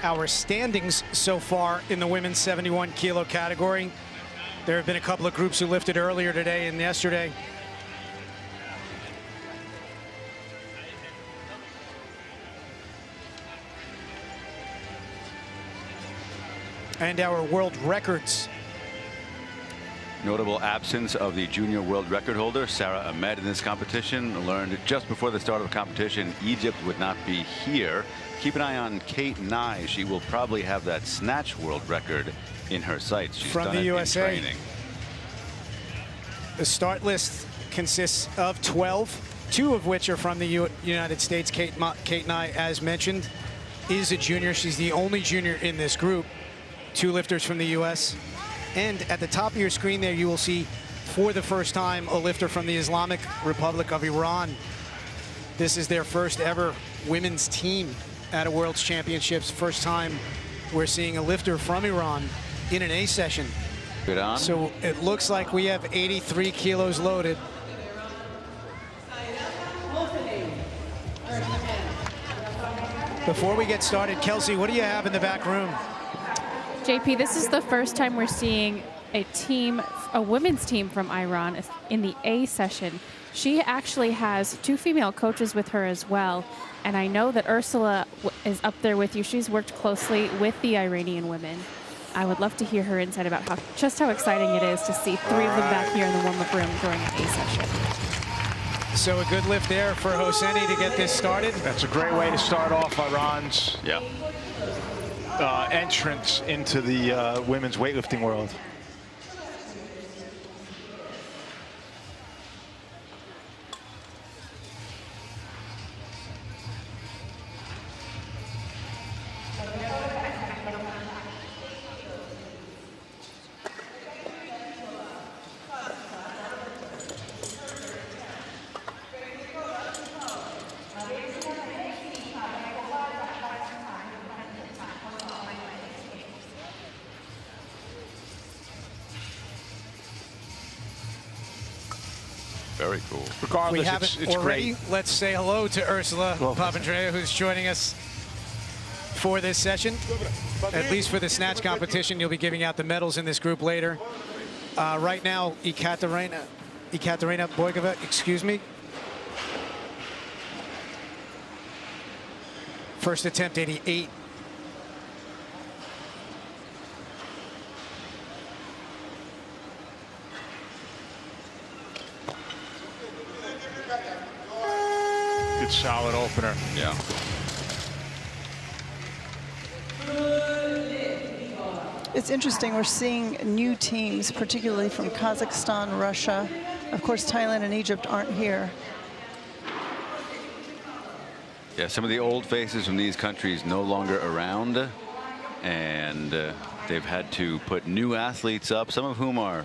Our standings so far in the women's 71 kilo category. There have been a couple of groups who lifted earlier today and yesterday. And our world records. Notable absence of the junior world record holder, Sarah Ahmed, in this competition. Learned just before the start of the competition, Egypt would not be here. Keep an eye on Kate Nye. She will probably have that snatch world record in her sights. She's from done the it USA. in training. The start list consists of 12, 2 of which are from the United States. Kate Nye, as mentioned, is a junior. She's the only junior in this group. 2 lifters from the US. And at the top of your screen there, you will see, for the first time, a lifter from the Islamic Republic of Iran. This is their first ever women's team at a World's Championships. First time we're seeing a lifter from Iran in an A session. Good on. So it looks like we have 83 kilos loaded. Before we get started, Kelsey, what do you have in the back room? JP, this is the first time we're seeing a women's team from Iran in the A session. She actually has 2 female coaches with her as well. And I know that Ursula is up there with you. She's worked closely with the Iranian women. I would love to hear her insight about just how exciting it is to see 3 of them back here in the warm-up room during an A session. So a good lift there for Hosseini to get this started. That's a great way to start off Iran's entrance into the women's weightlifting world. Very cool. Regardless, we haven't it's already. great. Let's say hello to Ursula Papandreou, who's joining us for this session. At least for the snatch competition, you'll be giving out the medals in this group later. Right now, Ekaterina Boygova, excuse me. First attempt, 88. Good solid opener. Yeah. It's interesting, we're seeing new teams, particularly from Kazakhstan, Russia. Of course, Thailand and Egypt aren't here. Yeah, some of the old faces from these countries no longer around, and they've had to put new athletes up,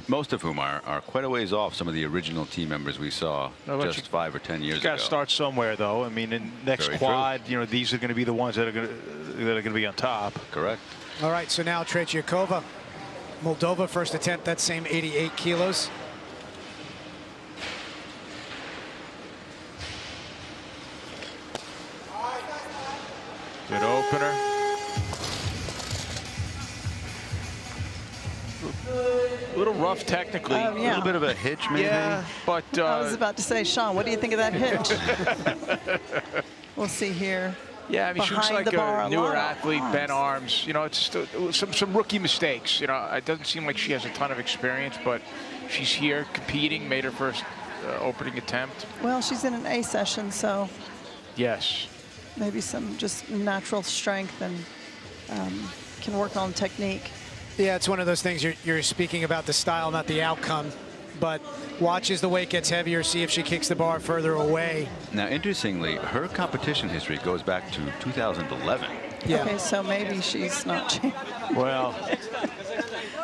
most of whom are quite a ways off some of the original team members we saw just 5 or 10 years ago. Got to start somewhere, though. I mean, in next quad, you know, these are going to be the ones that are going to be on top. Correct. All right, so now Tretyakova, Moldova, first attempt, that same 88 kilos. Good opener. A little rough technically. Yeah. A little bit of a hitch, maybe. Yeah, but I was about to say, Sean, what do you think of that hitch? We'll see here. yeah, I mean, she looks Behind like the bar, a a newer lot of athlete, arms. bent arms. You know, it's some rookie mistakes. You know, it doesn't seem like she has a ton of experience, but she's here competing, made her first opening attempt. Well, she's in an A session, so Yes. maybe some just natural strength and can work on technique. Yeah, it's one of those things you're speaking about the style, not the outcome. But watch as the weight gets heavier, see if she kicks the bar further away. Now, interestingly, her competition history goes back to 2011. Yeah. Okay, so maybe she's not champion. Well,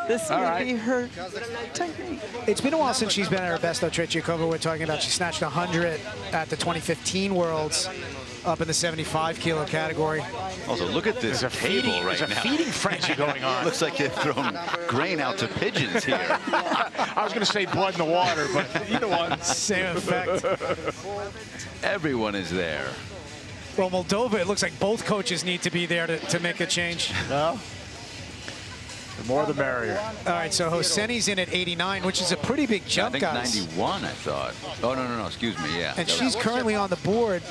This would be her technique. It's been a while since she's been at her best, though. Tretyakova, we're talking about, she snatched 100 at the 2015 Worlds up in the 75 kilo category. Also, look at this table right now. There's a feeding frenzy going on. Looks like they've thrown grain out to pigeons here. I was going to say blood in the water, but either one. Same effect. Everyone is there. Well, Moldova, it looks like both coaches need to be there to make a change. No. The more the merrier. All right, so Hosseini's in at 89, which is a pretty big jump, I think guys. 91, I thought. Oh, no, excuse me, yeah. And she's currently on the board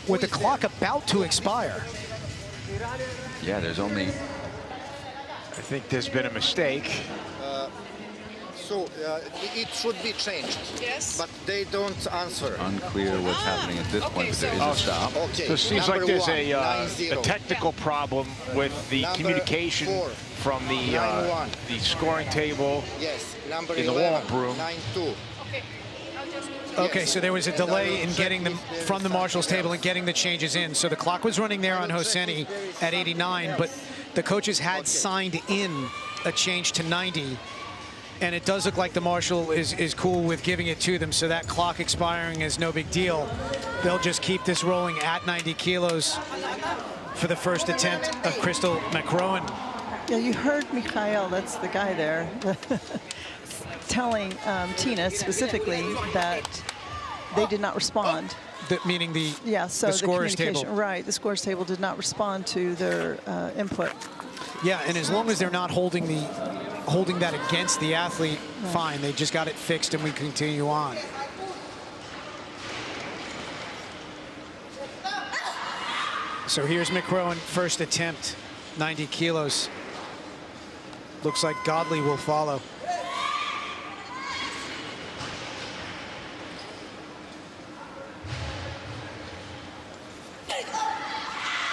with the clock about to expire. Yeah, there's only... I think there's been a mistake. So it should be changed. Yes. But they don't answer. Unclear what's happening at this point, but there is a stop. Okay. So it seems like there's a technical problem with the Number communication 4, from the scoring table yes. Number in the 11, warm-up room. 9-2. Okay, so there was a delay in getting them from the marshal's table and getting the changes in. So the clock was running there on Hosseini at 89, but the coaches had signed in a change to 90. And it does look like the marshal is cool with giving it to them, so that clock expiring is no big deal. They'll just keep this rolling at 90 kilos for the first attempt of Crystal McRowan. Yeah, you heard Mikhail, that's the guy there, telling Tina specifically that they did not respond. Meaning the scorer's table. Right, the scorer's table did not respond to their input. Yeah, and as long as they're not holding that against the athlete, fine. They just got it fixed and we continue on. So here's McRowan, first attempt, 90 kilos. Looks like Godley will follow.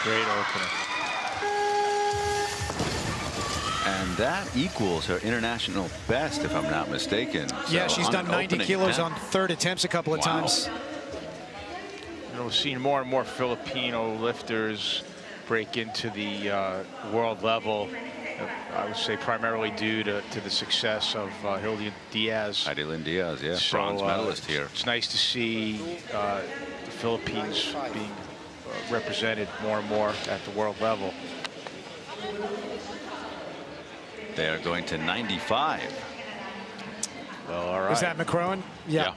Great opener. And that equals her international best, if I'm not mistaken. Yeah, so she's done 90 kilos on third attempts a couple of times. You know, we've seen more and more Filipino lifters break into the world level. I would say primarily due to the success of Hildy Diaz. Heidelin Diaz, yeah, So, bronze medalist here. It's nice to see the Philippines being represented more and more at the world level. They are going to 95. Well, all right. Is that McRowan? Yeah.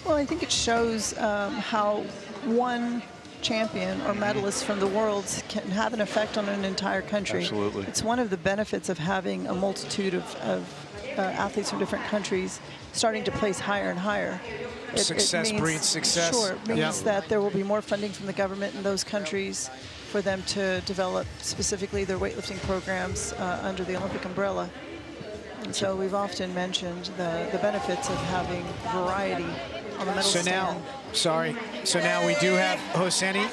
Well, I think it shows how one champion or medalist from the world can have an effect on an entire country. Absolutely. It's one of the benefits of having a multitude of athletes from different countries starting to place higher and higher. Success breeds success. Sure, it means that there will be more funding from the government in those countries for them to develop specifically their weightlifting programs under the Olympic umbrella. And so we've often mentioned the benefits of having variety on the medal stand. So now we do have Hosseini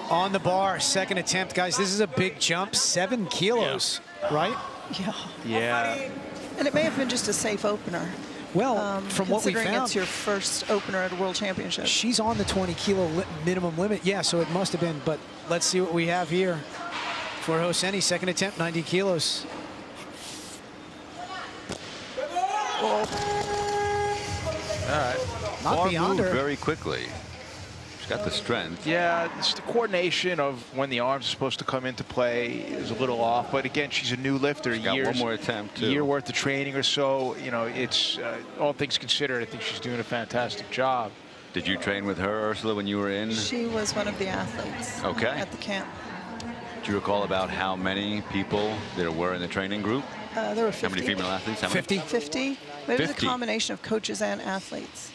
on the bar, second attempt. Guys, this is a big jump, 7 kilos, right? Yeah. Yeah. And it may have been just a safe opener. Well, from what we considering found, it's your first opener at a World Championship. she's on the 20 kilo minimum limit. Yeah, so it must have been, but let's see what we have here for Hosseini, second attempt, 90 kilos. All right. Not Bar beyond moved her. very quickly. She's got the strength. Yeah, it's the coordination of when the arms are supposed to come into play is a little off. But again, she's a new lifter. She's got one more attempt, too. A year worth of training or so. You know, it's all things considered, I think she's doing a fantastic job. Did you train with her, Ursula, when you were in? She was one of the athletes at the camp. Do you recall about how many people there were in the training group? There were 50. How many female athletes? How many? 50. 50. But it was a 50. combination of coaches and athletes.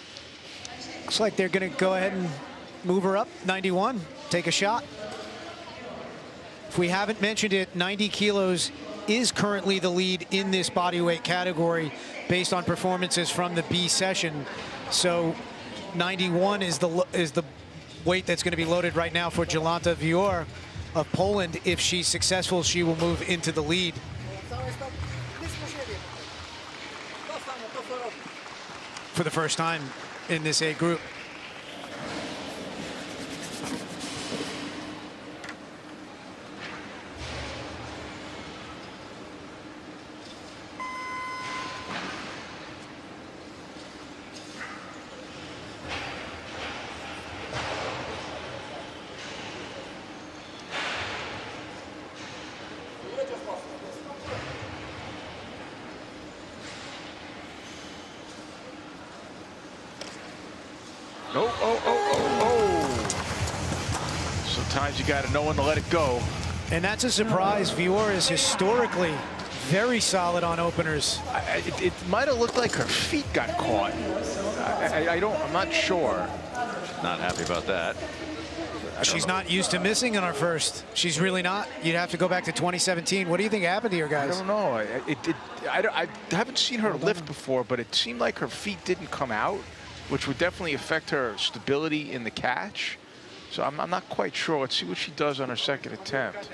Looks like they're going to go ahead and move her up, 91, take a shot. If we haven't mentioned it, 90 kilos is currently the lead in this bodyweight category based on performances from the B session. So 91 is the weight that's going to be loaded right now for Jolanta Vior of Poland. If she's successful, she will move into the lead. For the first time in this A group. Sometimes you got to know when to let it go. And that's a surprise. Vior is historically very solid on openers. It might have looked like her feet got caught. I'm not sure. Not happy about that. She's not used to missing on her first. She's really not. You'd have to go back to 2017. What do you think happened here, guys? I don't know. I haven't seen her lift before, but it seemed like her feet didn't come out, which would definitely affect her stability in the catch. So I'm not quite sure. Let's see what she does on her second attempt.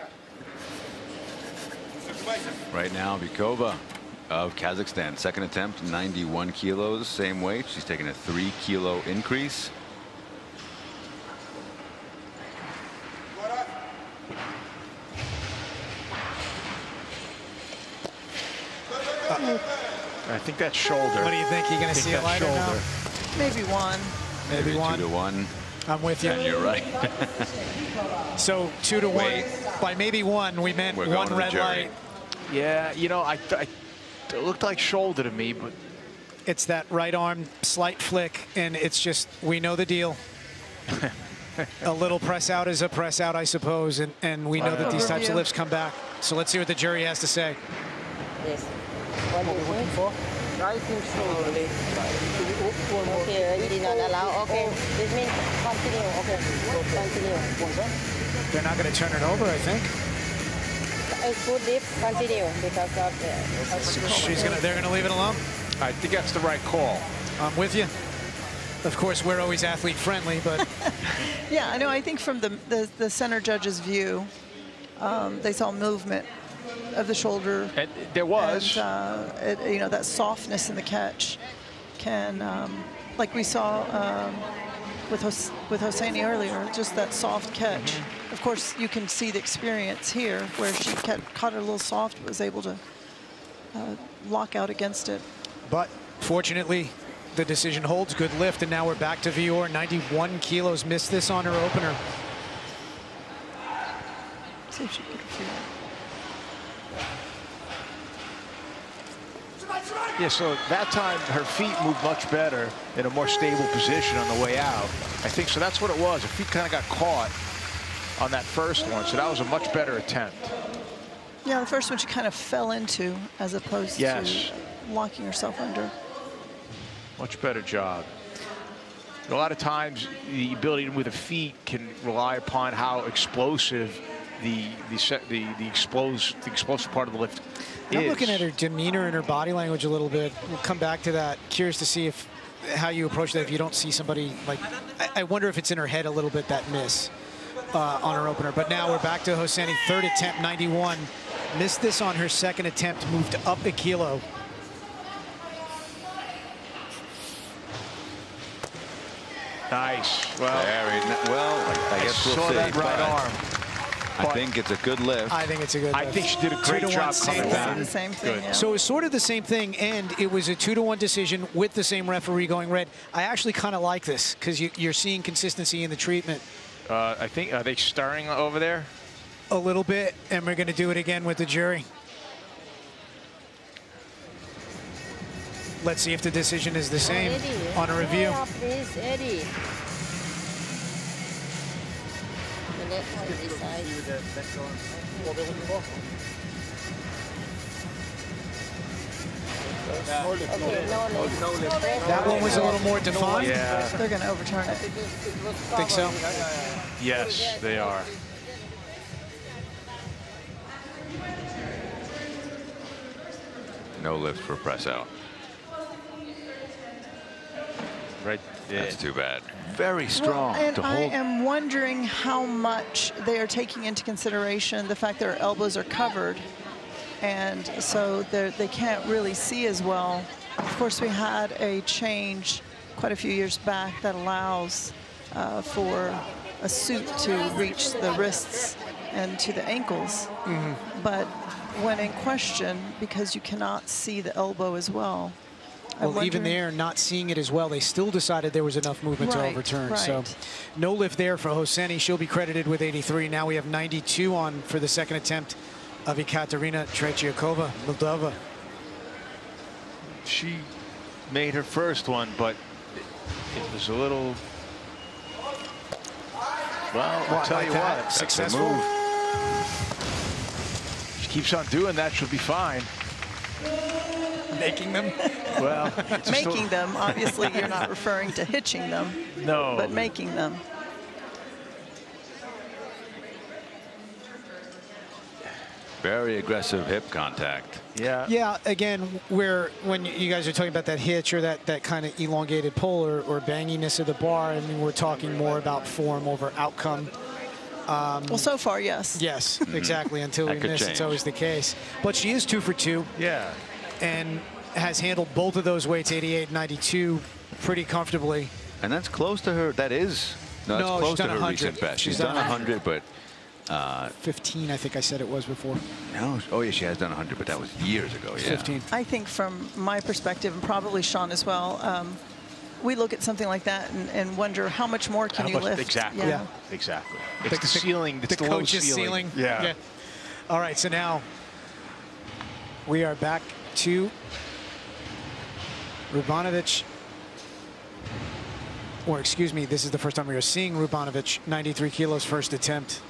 Right now, Vikova of Kazakhstan, second attempt, 91 kilos, same weight. She's taking a 3-kilo increase. I think that's shoulder. What do you think? You're going to see it lighter now? Maybe one. Maybe one. 2-1. I'm with you. And you're right. So 2-1. Wait. By maybe one, we meant We're one going to red the jury. light. Yeah, you know, it looked like shoulder to me, but It's that right arm slight flick, and it's just, we know the deal. A little press out is a press out, I suppose, and we know that these types of lifts come back. So let's see what the jury has to say. Yes. What are you looking for? I think so. Okay, you did not allow. Okay, this means continue. Okay, continue. They're not going to turn it over, I think. It's good lift, continue because of the. They're going to leave it alone. I think that's the right call. I'm with you. Of course, we're always athlete friendly, but Yeah, I know. I think from the center judge's view, they saw movement of the shoulder. And there was. And, you know, that softness in the catch can, like we saw with Hosseini earlier, just that soft catch. Of course, you can see the experience here where she caught it a little soft, was able to lock out against it. But fortunately, the decision holds. Good lift, and now we're back to Vior. 91 kilos. Missed this on her opener. See if she can feel it. Yeah, so that time her feet moved much better in a more stable position on the way out. I think so. That's what it was. Her feet kind of got caught on that first one, so that was a much better attempt. Yeah, the first one she kind of fell into as opposed to locking herself under. Much better job. A lot of times, the ability to move the feet can rely upon how explosive the explosive part of the lift is. I'm looking at her demeanor and her body language a little bit. We'll come back to that. Curious to see how you approach that if you don't see somebody like. I wonder if it's in her head a little bit, that miss on her opener. But now we're back to Hosseini. Third attempt, 91. Missed this on her second attempt, moved up a kilo. Nice. Well, I guess we'll saw see. that right arm. I think it's a good lift. I think it's a good lift. I think she did a great job coming back. The same thing. Yeah. So it's sort of the same thing, and it was a 2-1 decision with the same referee going red. I actually kind of like this because you're seeing consistency in the treatment. I think, are they stirring over there? A little bit, and we're going to do it again with the jury. Let's see if the decision is the same on a review. Please, Eddie. That one was a little more defined. Yeah. They're going to overturn it. Think so? Yes, they are. No lift for press out. Right there. That's too bad. Very strong Well, and to I hold. am wondering how much they are taking into consideration the fact their elbows are covered, and so they can't really see as well. Of course, we had a change quite a few years back that allows for a suit to reach the wrists and to the ankles. But when in question, because you cannot see the elbow as well. Well, even there, not seeing it as well, they still decided there was enough movement to overturn. So no lift there for Hosseini. She'll be credited with 83. Now we have 92 on for the second attempt of Ekaterina Tretyakova, Moldova. She made her first one, but it was a little Well, I'll tell you what, successful move. She keeps on doing that, she'll be fine. making them. Well, making them. Obviously, you're not referring to hitching them. No. But making them. Very aggressive hip contact. Yeah. Yeah, again, when you guys are talking about that hitch or that kind of elongated pull or banginess of the bar, I mean, we're talking more about form over outcome. Well, so far, yes. Yes, exactly. Until we miss, it's always the case. But she is 2 for 2. Yeah. And has handled both of those weights, 88 and 92, pretty comfortably. And that's close to her. That is. No, that's close to her recent best. She's done 100, but 15, I think I said it was before. No, oh yeah, she has done 100, but that was years ago. Yeah. 15. I think from my perspective, and probably Sean as well, we look at something like that and wonder how much more can you lift. Exactly. Yeah. Exactly. It's the ceiling. It's the low coach's ceiling. Yeah. All right, so now we are back to Rubanovic. Or excuse me, this is the first time we are seeing Rubanovic, 93 kilos, first attempt.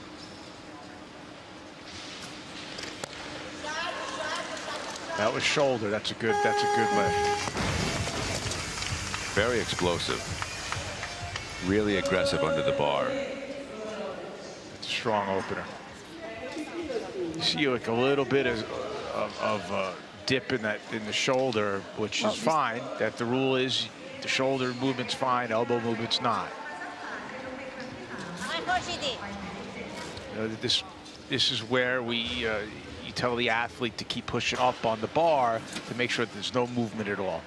That was shoulder. That's a good lift. Very explosive. Really aggressive under the bar. It's a strong opener. You see like a little bit of dip in the shoulder, which is fine. That the rule is the shoulder movement's fine, elbow movement's not. You know, this is where you tell the athlete to keep pushing up on the bar to make sure that there's no movement at all.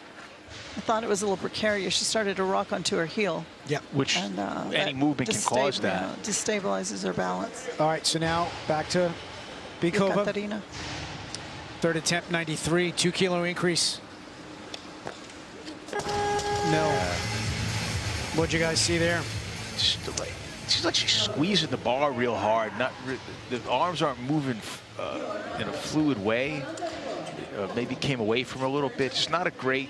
I thought it was a little precarious. She started to rock onto her heel. Yep. Which any movement can cause that. Destabilizes her balance. All right, so now back to Bikova. Katarina. Third attempt, 93, 2 kilo increase. No. What'd you guys see there? She's like she's squeezing the bar real hard. The arms aren't moving in a fluid way. Maybe came away from her a little bit. It's not a great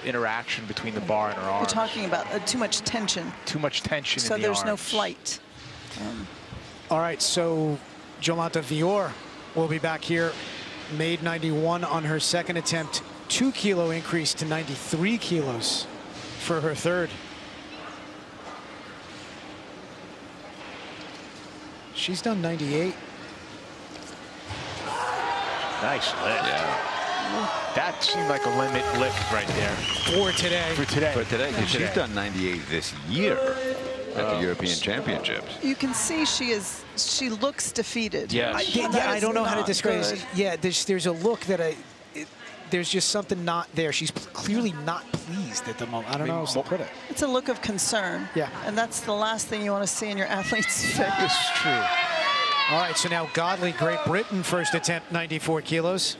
interaction between the bar and her arms. We're talking about too much tension. Too much tension in the arms. So there's no arms. flight. All right, so Jolanta Vior will be back here. Made 91 on her second attempt. 2 kilo increase to 93 kilos for her third. She's done 98. Nice lift. Yeah. That seemed like a limit lift right there. For today. For today. For today. She's done 98 this year at the European Championships. You can see she looks defeated. Yes. I don't know how to describe it. Yeah, there's a look that there's just something not there. She's clearly not pleased at the moment. I don't know how to put it. It's a look of concern. Yeah. And that's the last thing you want to see in your athlete's face. It's true. All right, so now Godley, Great Britain, first attempt, 94 kilos.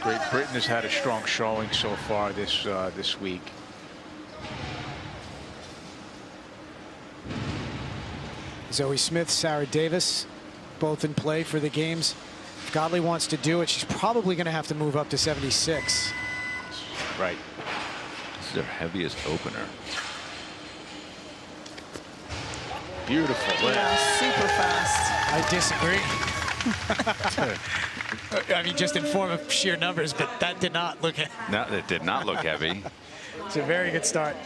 Great Britain has had a strong showing so far this week. Zoe Smith, Sarah Davis, both in play for the games. If Godley wants to do it, she's probably going to have to move up to 76. Right. This is their heaviest opener. Beautiful. Yeah, super fast. I disagree. I mean, just in form of sheer numbers, but that did not look. No, it did not look heavy. It's a very good start.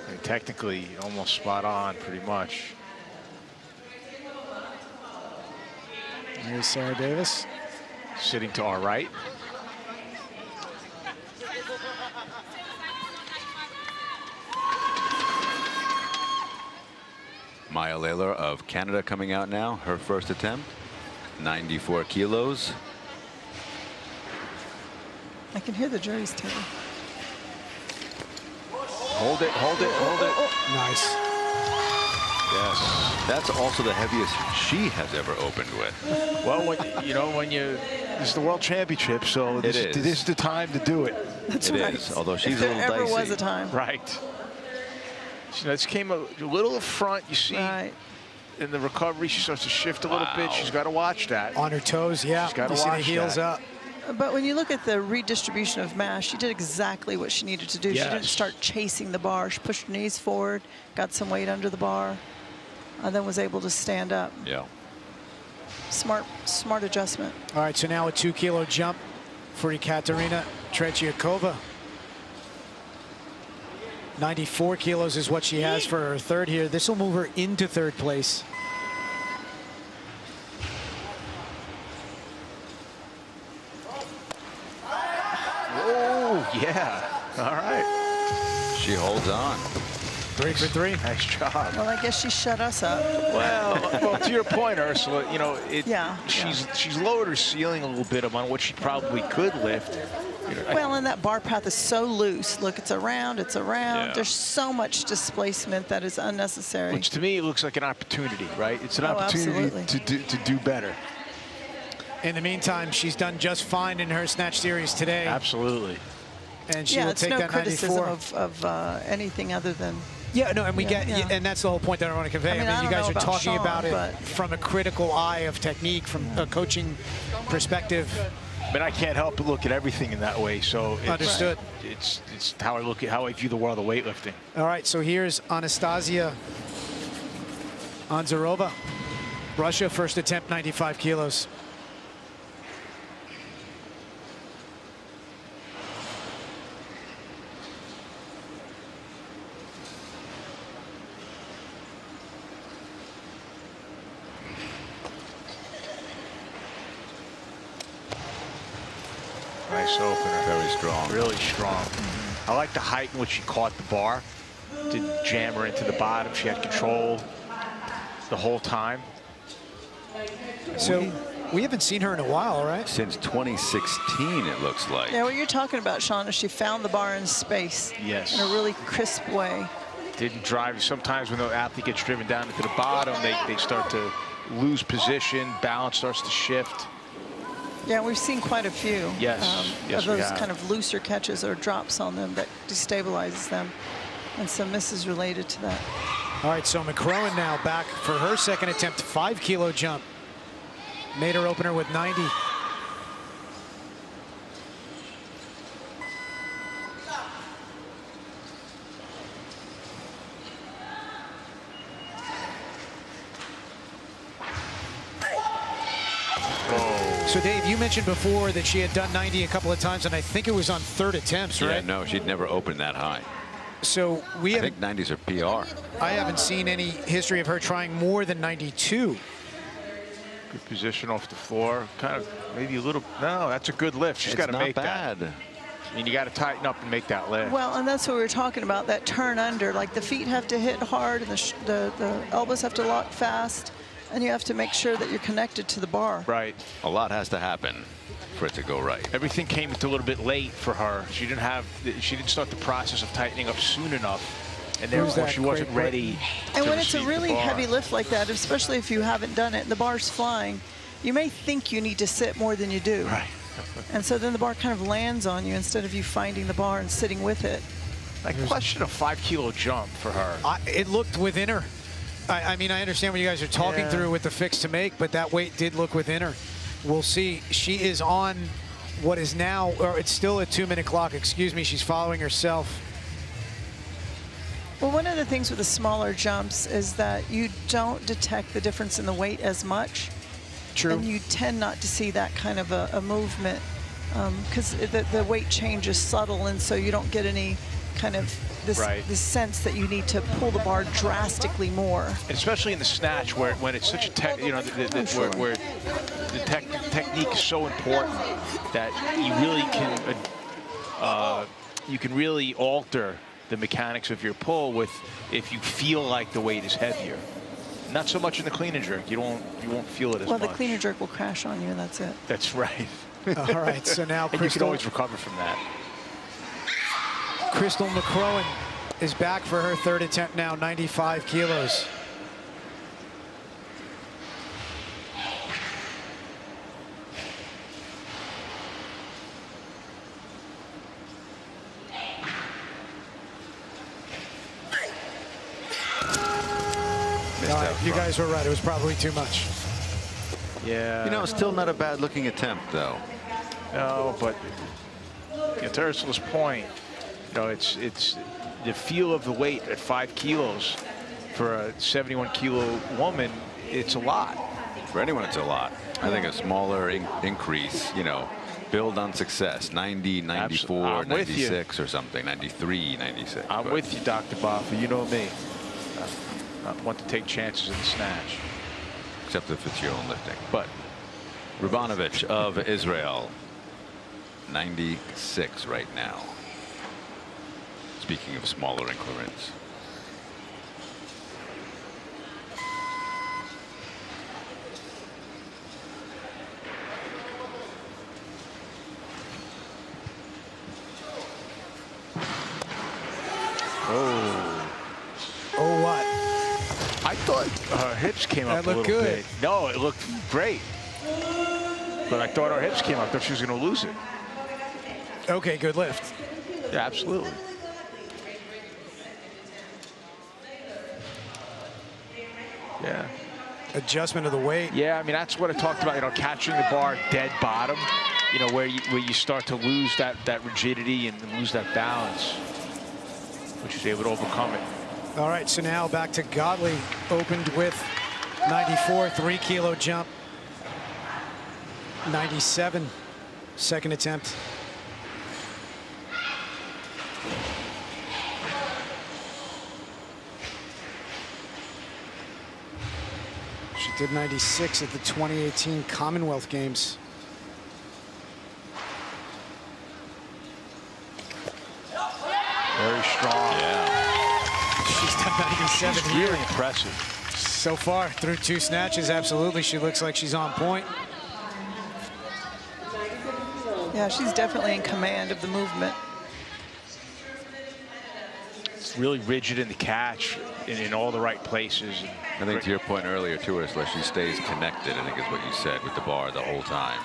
And technically, almost spot on, pretty much. Here's Sarah Davis. Sitting to our right. Maya Layler of Canada coming out now. Her first attempt, 94 kilos. I can hear the jury's table. Hold it, hold it, hold it. Nice. Yes. That's also the heaviest she has ever opened with. Well, this is the World Championship, so this is the time to do it. That's right. It is, although she's if a little there ever dicey. was a time. Right. So this came a little up front. You see in the recovery, she starts to shift a little bit. She's got to watch that. On her toes, yeah. She's got to you watch see the heels that. up. But when you look at the redistribution of mass, she did exactly what she needed to do. Yes. She didn't start chasing the bar. She pushed her knees forward, got some weight under the bar, and then was able to stand up. Yeah. Smart adjustment. All right, so now a 2-kilo jump for Ekaterina Tretiakova. 94 kilos is what she has for her third here. This will move her into third place. Oh, yeah. All right. She holds on. 3 for 3. Nice job. Well, I guess she shut us up. Well, to your point, Ursula, you know, she's she's lowered her ceiling a little bit on what she probably could lift. You know, well, and that bar path is so loose. Look, it's around, it's around. Yeah. There's so much displacement that is unnecessary. which to me, it looks like an opportunity, right? It's an opportunity to do better. In the meantime, she's done just fine in her snatch series today. Absolutely. And she will it's take no that 94. criticism of anything other than. Yeah, no, and we Yeah, get, yeah. and that's the whole point that I want to convey. I mean, I you don't guys know are about talking Sean, about it but- from a critical eye of technique, from a coaching perspective. But I can't help but look at everything in that way. So it's, Understood. It's how I view the world of weightlifting. All right, so here's Anastasia Anzarova, Russia, first attempt, 95 kilos. Nice opener. Very strong. Really strong. I like the height in which she caught the bar. Didn't jam her into the bottom. She had control the whole time. So we haven't seen her in a while, right? Since 2016, it looks like. Yeah, what you're talking about, Sean, is she found the bar in space. Yes. In a really crisp way. Didn't drive. Sometimes when the athlete gets driven down into the bottom, they start to lose position. Balance starts to shift. Yeah, we've seen quite a few Yes, yes, of we those have. kind of looser catches or drops on them that destabilizes them, and some misses related to that. All right, so McCrowan now back for her second attempt, 5-kilo jump. Made her opener with 90. So Dave, you mentioned before that she had done 90 a couple of times, and I think it was on third attempts, right? Yeah, no, she'd never opened that high. So we I haven't, think 90s are PR. I haven't seen any history of her trying more than 92. Good position off the floor. Kind of maybe a little. No, that's a good lift. She's got to make bad. that. I mean, you got to tighten up and make that lift. Well, and that's what we were talking about, that turn under. Like the feet have to hit hard, and the elbows have to lock fast, and you have to make sure that you're connected to the bar. Right. A lot has to happen for it to go right. Everything came a little bit late for her. She didn't start the process of tightening up soon enough, and therefore that she wasn't great ready. And to when it's a receive the really bar. heavy lift like that, especially if you haven't done it, and the bar's flying, you may think you need to sit more than you do. Right. And so then the bar kind of lands on you instead of you finding the bar and sitting with it. I question a 5-kilo jump for her. It looked within her. I mean, I understand what you guys are talking through with the fix to make, but that weight did look within her. We'll see. She is on what is now, or it's still a 2-minute clock, excuse me. She's following herself. Well, one of the things with the smaller jumps is that you don't detect the difference in the weight as much. True. And you tend not to see that kind of a movement because the weight change is subtle, and so you don't get any kind of this sense that you need to pull the bar drastically more. And especially in the snatch, when it's such a where the technique is so important that you really can really alter the mechanics of your pull if you feel like the weight is heavier. Not so much in the clean and jerk. You won't feel it as much. Well, the clean and jerk will crash on you, and that's it. That's right. All right, so now and you can always recover from that. Crystal McCrowan is back for her third attempt now, 95 kilos. You guys were right. It was probably too much. Yeah. You know, still not a bad looking attempt, though. No, but to Ursula's point, you know, it's the feel of the weight at 5 kilos for a 71-kilo woman. It's a lot. For anyone, it's a lot. I think a smaller increase, you know, build on success. 90, 94, 96 or something. 93, 96. I'm with you, Dr. Boffa. You know me. Not want to take chances in the snatch. Except if it's your own lifting. But Rubanovich of Israel, 96 right now. Speaking of smaller increments. Oh, what? I thought her hips came up a little good. bit. No, it looked great. But I thought her hips came up. I thought she was going to lose it. Okay, good lift. Yeah, absolutely. Yeah. Adjustment of the weight. Yeah, I mean, that's what I talked about, you know, catching the bar dead bottom, you know, where you start to lose that rigidity and lose that balance, which is able to overcome it. All right, so now back to Godley. Opened with 94, 3-kilo jump. 97, second attempt. She did 96 at the 2018 Commonwealth Games. Very strong. Yeah. She's done 97 She's here. really impressive. So far, through 2 snatches, absolutely, she looks like she's on point. Yeah, she's definitely in command of the movement. It's really rigid in the catch, in all the right places. I think to your point earlier, too, Ursula, she stays connected, I think is what you said, with the bar the whole time.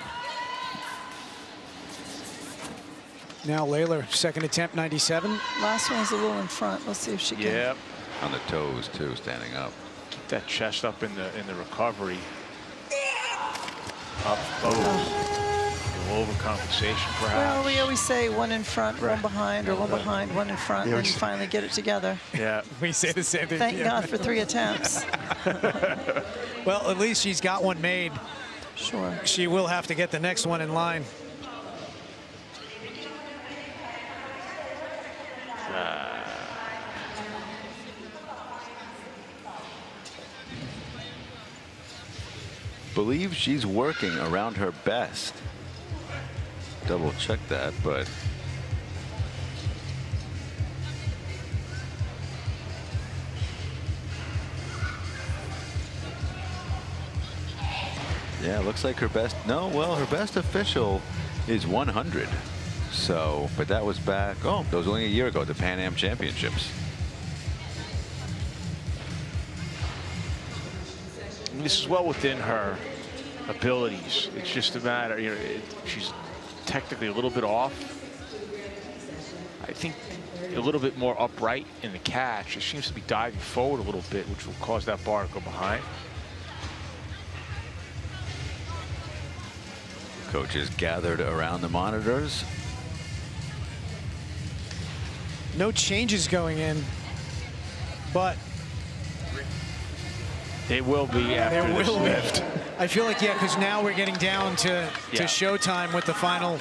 Now Layla, second attempt, 97. Last one is a little in front. Let's see if she can. Yep. On the toes, too, standing up. Keep that chest up in the recovery. Up, a little overcompensation, perhaps. Well, we always say one in front, Right. one behind, or one behind, one in front, and then you finally get it together. Yeah. We say the same thing. Thank yeah. God for 3 attempts. Well, at least she's got one made. Sure. She will have to get the next one in line. Believe she's working around her best. Double check that, but yeah, looks like her best. No, well, her best official is 100. So, but that was back. Oh, that was only a year ago at the Pan Am Championships. This is well within her abilities. It's just a matter, you know, she's technically a little bit off. I think a little bit more upright in the catch. She seems to be diving forward a little bit, which will cause that bar to go behind. Coaches gathered around the monitors. No changes going in, but They will be after there this will be. lift. I feel like, yeah, because now we're getting down to showtime with the final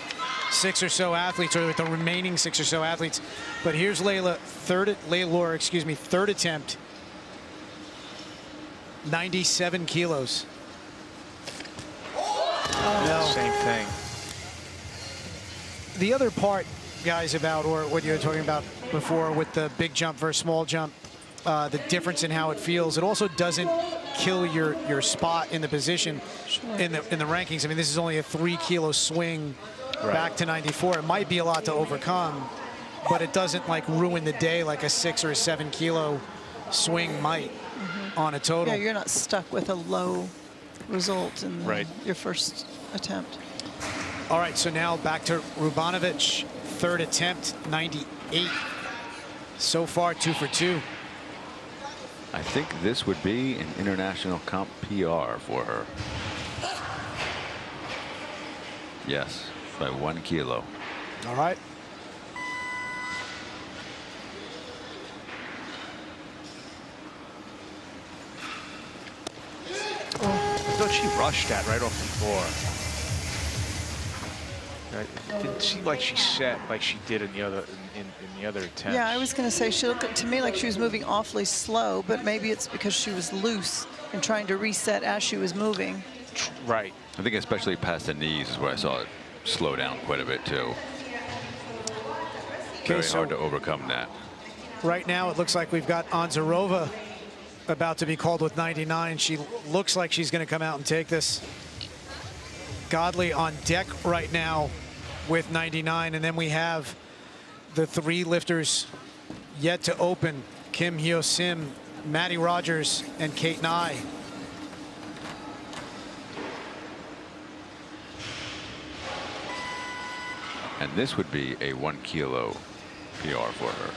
6 or so athletes, or with the remaining 6 or so athletes. But here's Layla, third attempt, 97 kilos. No. Same thing. The other part, guys, about, or what you were talking about before with the big jump versus small jump, the difference in how it feels, it also doesn't kill your spot in the position in the rankings. I mean, this is only a 3-kilo swing back to 94. It might be a lot to overcome, but it doesn't like ruin the day like a 6 or a 7-kilo swing might on a total. Yeah, you're not stuck with a low result in your first attempt. All right, so now back to Rubanovich, third attempt, 98. So far, 2 for 2. I think this would be an international comp PR for her. Yes. by 1 kilo. All right. I thought she rushed that right off the floor. It didn't seem like she set like she did in the other in the other attempts. Yeah, I was going to say she looked to me like she was moving awfully slow, but maybe it's because she was loose and trying to reset as she was moving. Right. I think especially past the knees is where I saw it slow down quite a bit too. Very hard to overcome that. Right now, it looks like we've got Onzarova about to be called with 99. She looks like she's going to come out and take this. Godley on deck right now with 99. And then we have the 3 lifters yet to open. Kim Hyo Sim, Maddie Rogers, and Kate Nye. And this would be a 1 kilo PR for her.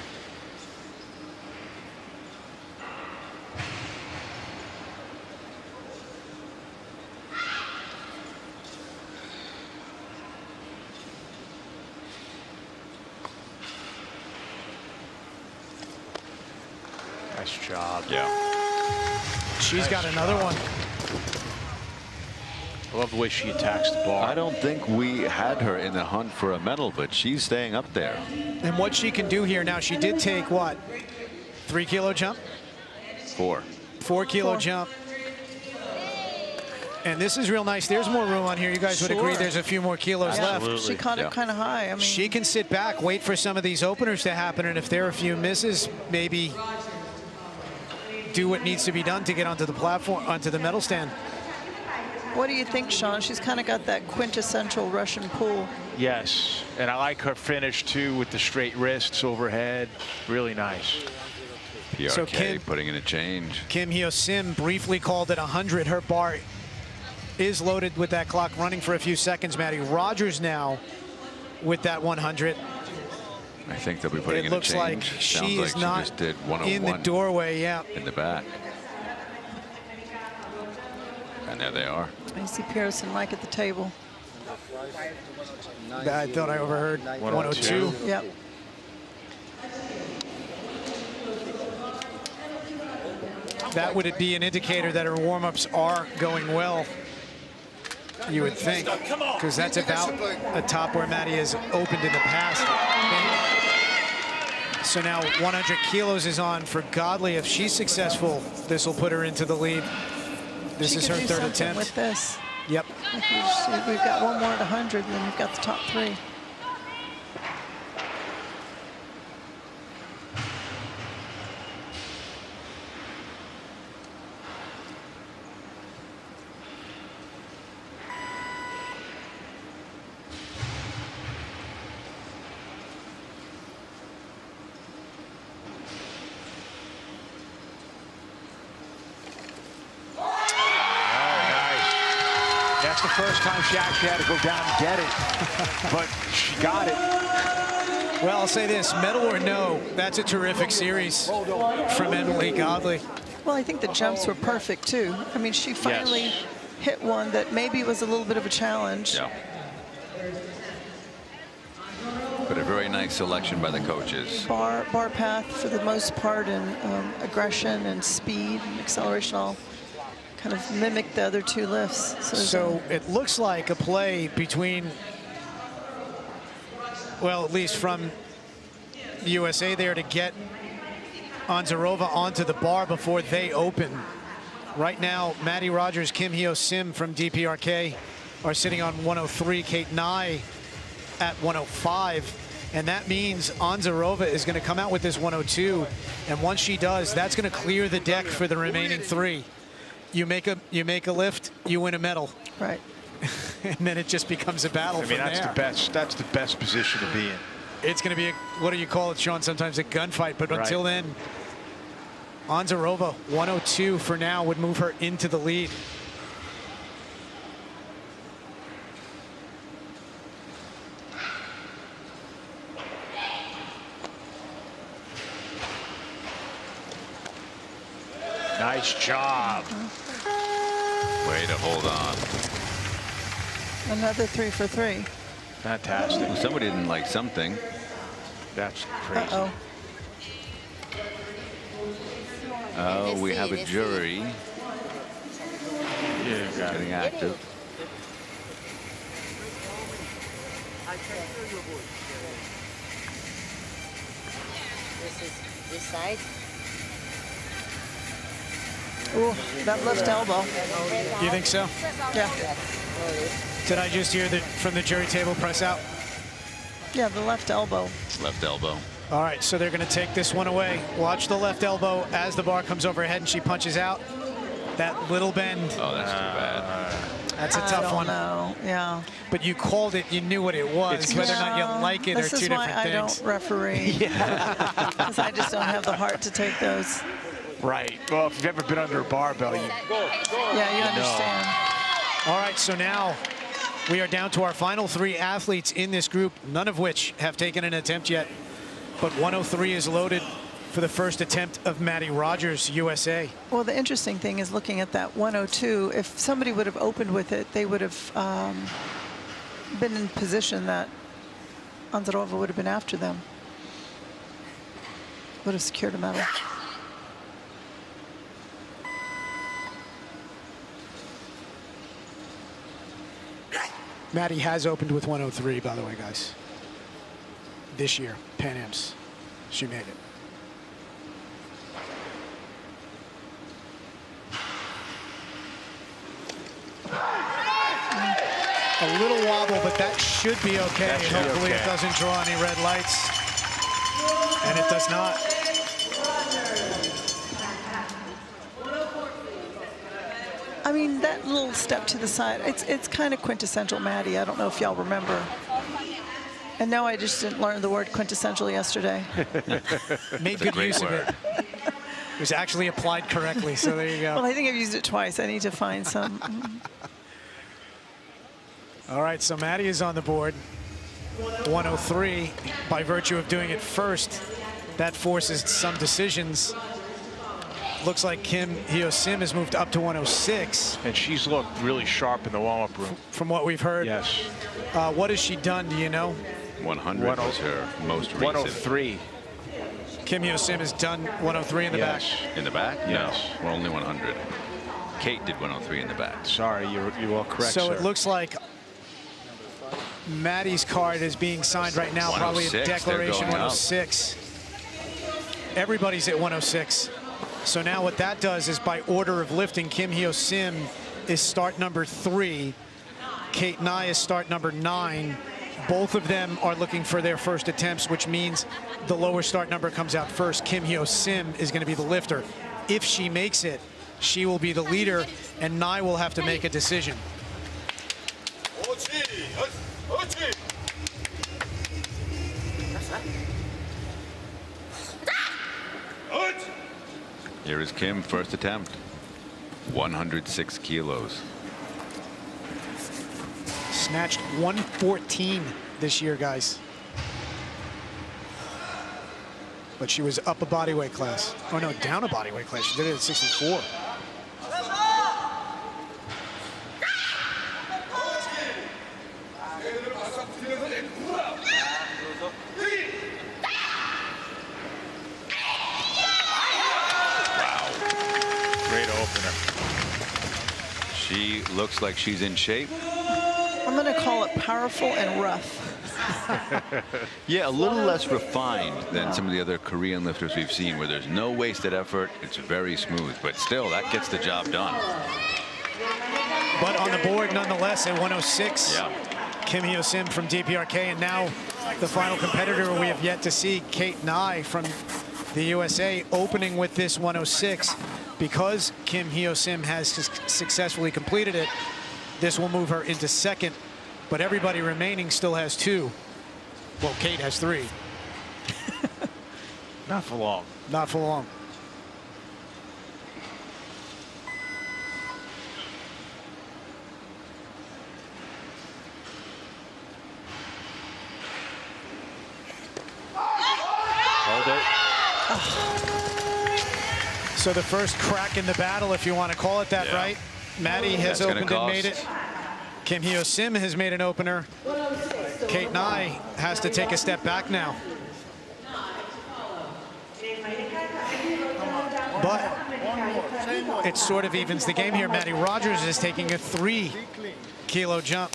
Nice job. Yeah. She's got another one. I love the way she attacks the bar. I don't think we had her in the hunt for a medal, but she's staying up there. And what she can do here now, she did take what? 3 kilo jump? 4. 4 kilo jump. And this is real nice. There's more room on here. You guys would agree there's a few more kilos left. She caught it kind of high. I mean, she can sit back, wait for some of these openers to happen, and if there are a few misses, maybe do what needs to be done to get onto the platform, onto the medal stand. what do you think, Sean? She's kind of got that quintessential Russian pull. Yes, and I like her finish too with the straight wrists overhead. Really nice. PRK So Kim, putting in a change. Kim Hyo Sim briefly called it 100. Her bar is loaded with that clock running for a few seconds. Maddie Rogers now with that 100. I think they'll be putting in a change. It looks like she is not just did 101 in the doorway, yeah. In the back. And there they are. I see Pierce and Mike at the table. I thought I overheard 102. Yep. That would be an indicator that her warm-ups are going well, you would think, because that's about a top where Maddie has opened in the past. So now 100 kilos is on for Godley. If she's successful, this will put her into the lead. This is her third attempt. With this. Yep. Like we've got one more at 100, and then we've got the top three. That's the first time she actually had to go down and get it, but she got it. Well, I'll say this, medal or no, that's a terrific series from Emily Godley. Well, I think the jumps were perfect, too. I mean, she finally hit one that maybe was a little bit of a challenge. Yeah. But a very nice selection by the coaches. Bar path for the most part, and aggression and speed and acceleration all kind of mimic the other two lifts. So it looks like a play between, well, at least from the USA there to get Onzarova onto the bar before they open. Right now, Maddie Rogers, Kim Hyo Sim from DPRK are sitting on 103, Kate Nye at 105. And that means Onzarova is going to come out with this 102. And once she does, that's going to clear the deck for the remaining three. You make a lift, you win a medal. Right. And then it just becomes a battle. I mean, that's the best position to be in. It's going to be what do you call it, Sean? Sometimes a gunfight, but until then, Onzarova 102 for now would move her into the lead. Nice job. Way to hold on. Another 3 for 3. Fantastic. Well, somebody didn't like something. That's crazy. Uh-oh. Oh, we have a jury Yeah, got getting it. active. This is this side. Ooh, that left elbow. You think so? Yeah. Did I just hear that from the jury table press out? Yeah, the left elbow. Left elbow. All right, so they're going to take this one away. Watch the left elbow as the bar comes overhead and she punches out. That little bend. Oh, that's too bad. That's a tough one. No, yeah. But you called it. You knew what it was. Whether or not you like it are two different things. This is why I don't referee. Yeah. Because I just don't have the heart to take those. Right. Well, if you've ever been under a barbell, you Yeah, you understand. All right, so now we are down to our final 3 athletes in this group, none of which have taken an attempt yet. But 103 is loaded for the first attempt of Maddie Rogers, USA. Well, the interesting thing is looking at that 102, if somebody would have opened with it, they would have been in position that Anzarova would have been after them. Would have secured a medal. Maddie has opened with 103, by the way, guys. This year, Pan Am's. She made it. A little wobble, but that should be okay. That should be Hopefully okay. it doesn't draw any red lights. And it does not. I mean, that little step to the side, it's kind of quintessential Maddie. I don't know if y'all remember. And no, I just didn't learn the word quintessential yesterday. Made good use of it. It was actually applied correctly, so there you go. Well, I think I've used it twice. I need to find some. All right, so Maddie is on the board. 103, by virtue of doing it first, that forces some decisions. Looks like Kim Hyo-sim has moved up to 106. and she's looked really sharp in the warm-up room. From what we've heard. Yes. What has she done, do you know? 100 was her most recent. 103. Kim Hyo-sim has done 103 in the back. In the back? Yes. No, we're only 100. Kate did 103 in the back. Sorry, you are correct, So sir. it looks like Maddie's card is being signed right now, probably a 106, declaration they're going up. 106. Everybody's at 106. So now what that does is, by order of lifting, Kim Hyo-sim is start number 3. Kate Nye is start number 9. Both of them are looking for their first attempts, which means the lower start number comes out first. Kim Hyo-sim is going to be the lifter. If she makes it, she will be the leader, and Nye will have to make a decision. Here is Kim, first attempt. 106 kilos. Snatched 114 this year, guys. But she was up a bodyweight class. Oh no, down a bodyweight class. She did it at 64. Great opener. She looks like she's in shape. I'm going to call it powerful and rough. Yeah, a little less refined than some of the other Korean lifters we've seen, where there's no wasted effort. It's very smooth, but still, that gets the job done. But on the board, nonetheless, at 106, Yeah. Kim Hyo-sim from DPRK, and now the final competitor we have yet to see, Kate Nye from the USA, opening with this 106. Because Kim Hyo-sim has successfully completed it, this will move her into second, but everybody remaining still has 2. Well, Kate has 3. Not for long. Not for long. Hold it. So the first crack in the battle, if you want to call it that, Yeah. right? Maddie has That's gonna opened and made cost. it. Kim Hyo-sim has made an opener. Kate Nye has to take a step back now. But it sort of evens the game here. Maddie Rogers is taking a 3-kilo jump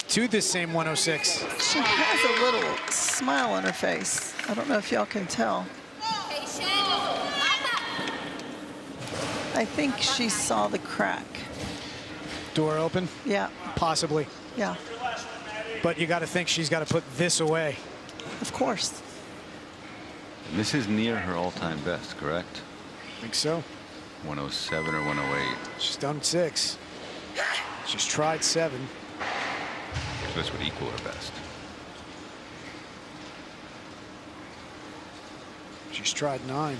to this same 106. She has a little smile on her face. I don't know if y'all can tell. I think she saw the crack. Door open? Yeah. Possibly. Yeah. But you got to think she's got to put this away. Of course. And this is near her all-time best, correct? I think so. 107 or 108. She's done 6. She's tried 7. So this would equal her best. She's tried 9.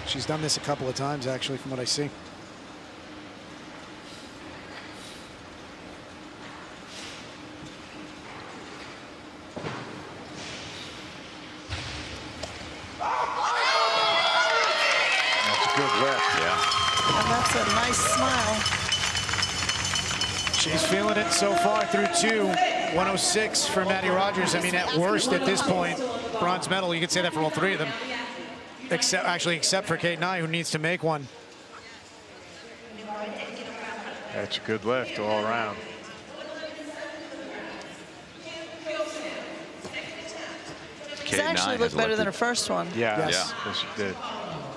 She's done this a couple of times, actually, from what I see. And that's a nice smile. She's feeling it so far through 2. 106 for Maddie Rogers. I mean, at worst at this point, bronze medal. You could say that for all 3 of them. Except for Kate Nye, who needs to make one. That's a good lift all around. It's actually looked better than her first one. Yeah, yes, she did.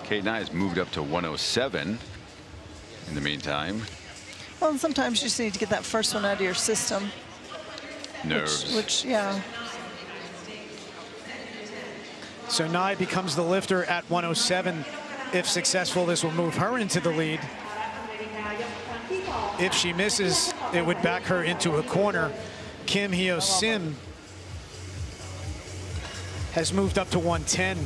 Kate Nye has moved up to 107 in the meantime. Well, and sometimes you just need to get that first one out of your system. Nerves. Which yeah. So Nye becomes the lifter at 107. If successful, this will move her into the lead. If she misses, it would back her into a corner. Kim Hyo Sim has moved up to 110.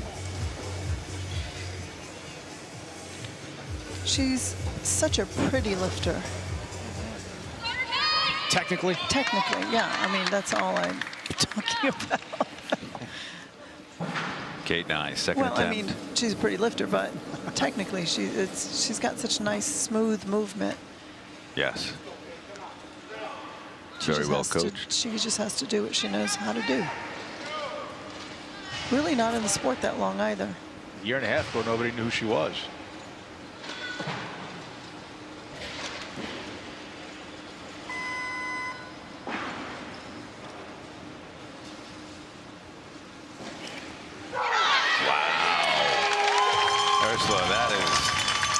She's such a pretty lifter. Technically? Technically, yeah. I mean, that's all I'm talking about. Kate Nye, second well, attempt. I mean, she's a pretty lifter, but technically, she's got such nice, smooth movement. Yes. She Very just well has to- coached. she just has to do what she knows how to do. Really not in the sport that long either. A year and a half ago, nobody knew who she was.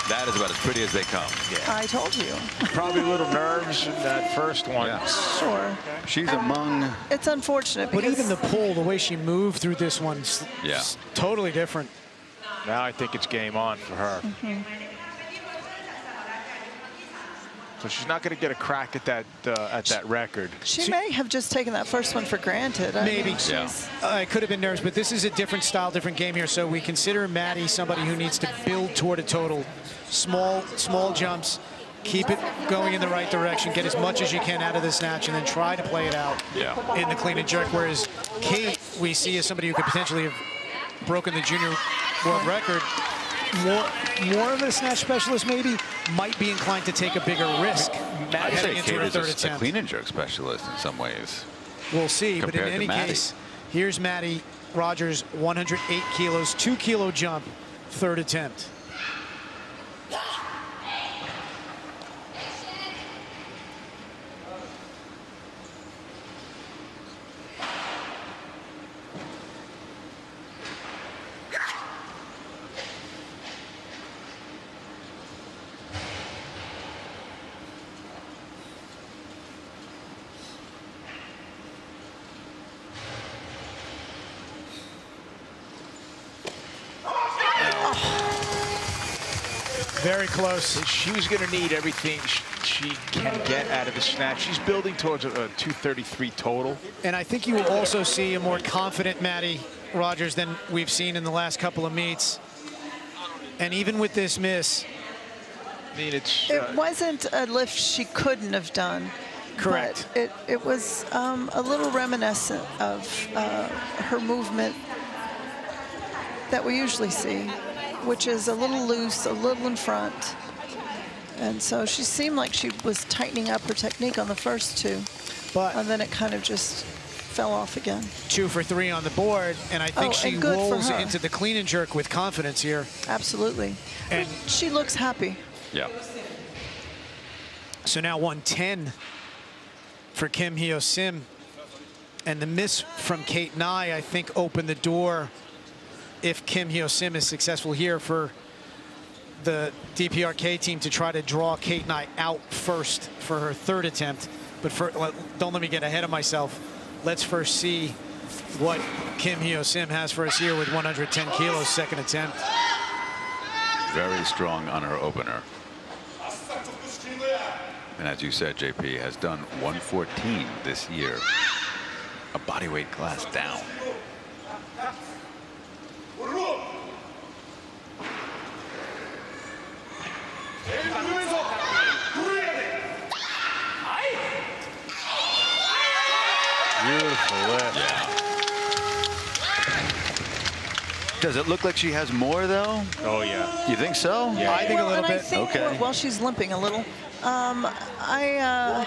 That is about as pretty as they come. Yeah. I told you. Probably a little nerves in that first one. Yeah. Sure. She's among. It's unfortunate But because even the pull, the way she moved through this one's Yeah. totally different. Now I think it's game on for her. So she's not going to get a crack at that record. she may have just taken that first one for granted. I Maybe. mean, she's- It could have been nerves, but this is a different style, different game here. So we consider Maddie somebody who needs to build toward a total. Small jumps, keep it going in the right direction, get as much as you can out of the snatch, and then try to play it out in the clean and jerk. Whereas Kate, we see as somebody who could potentially have broken the junior world record. More of a snatch specialist maybe might be inclined to take a bigger risk I'd say heading into Kate her is third a attempt. clean and jerk specialist in some ways. We'll see, but in compared to any Maddie. case, here's Maddie Rogers, 108 kilos, 2-kilo jump, third attempt. Very close. She's going to need everything she can get out of the snatch. She's building towards a 233 total. And I think you will also see a more confident Maddie Rogers than we've seen in the last couple of meets. And even with this miss, I mean, it's it wasn't a lift she couldn't have done. Correct. But it was a little reminiscent of her movement that we usually see, which is a little loose, a little in front. And so she seemed like she was tightening up her technique on the first two. But and then it kind of just fell off again. 2 for 3 on the board, and I think she rolls into the clean and jerk with confidence here. Absolutely. And she looks happy. Yeah. So now 110 for Kim Hyo Sim. And the miss from Kate Nye, I think, opened the door, if Kim Hyo Sim is successful here, for the DPRK team to try to draw Kate Nye out first for her 3rd attempt. But don't let me get ahead of myself. Let's first see what Kim Hyo Sim has for us here with 110 kilos, 2nd attempt. Very strong on her opener. And as you said, JP, has done 114 this year. A bodyweight class down. Beautiful lift. Yeah. Does it look like she has more, though? Oh, yeah. You think so? Yeah. I think a little bit. Okay. Well, she's limping a little. I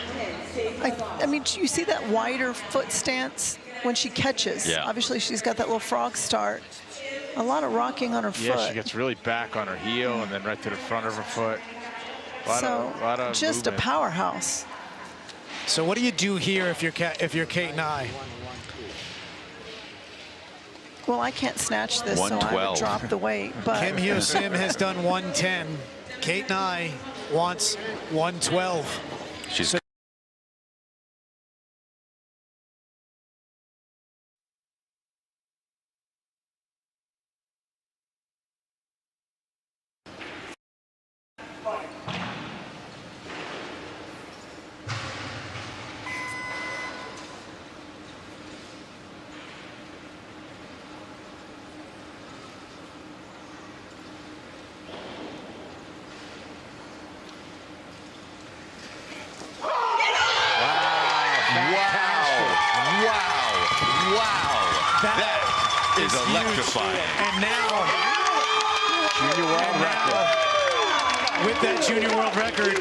mean, you see that wider foot stance when she catches. Yeah. Obviously, she's got that little frog start. A lot of rocking on her foot. Yeah, she gets really back on her heel and then right to the front of her foot. Lot of just movement. a powerhouse. So what do you do here if you're Kate Nye? Well, I can't snatch this, so I 112. would drop the weight. But Kim Hyo Sim has done 110. Kate Nye wants 112. She's electrifying. And now, Junior world record. with that junior world record,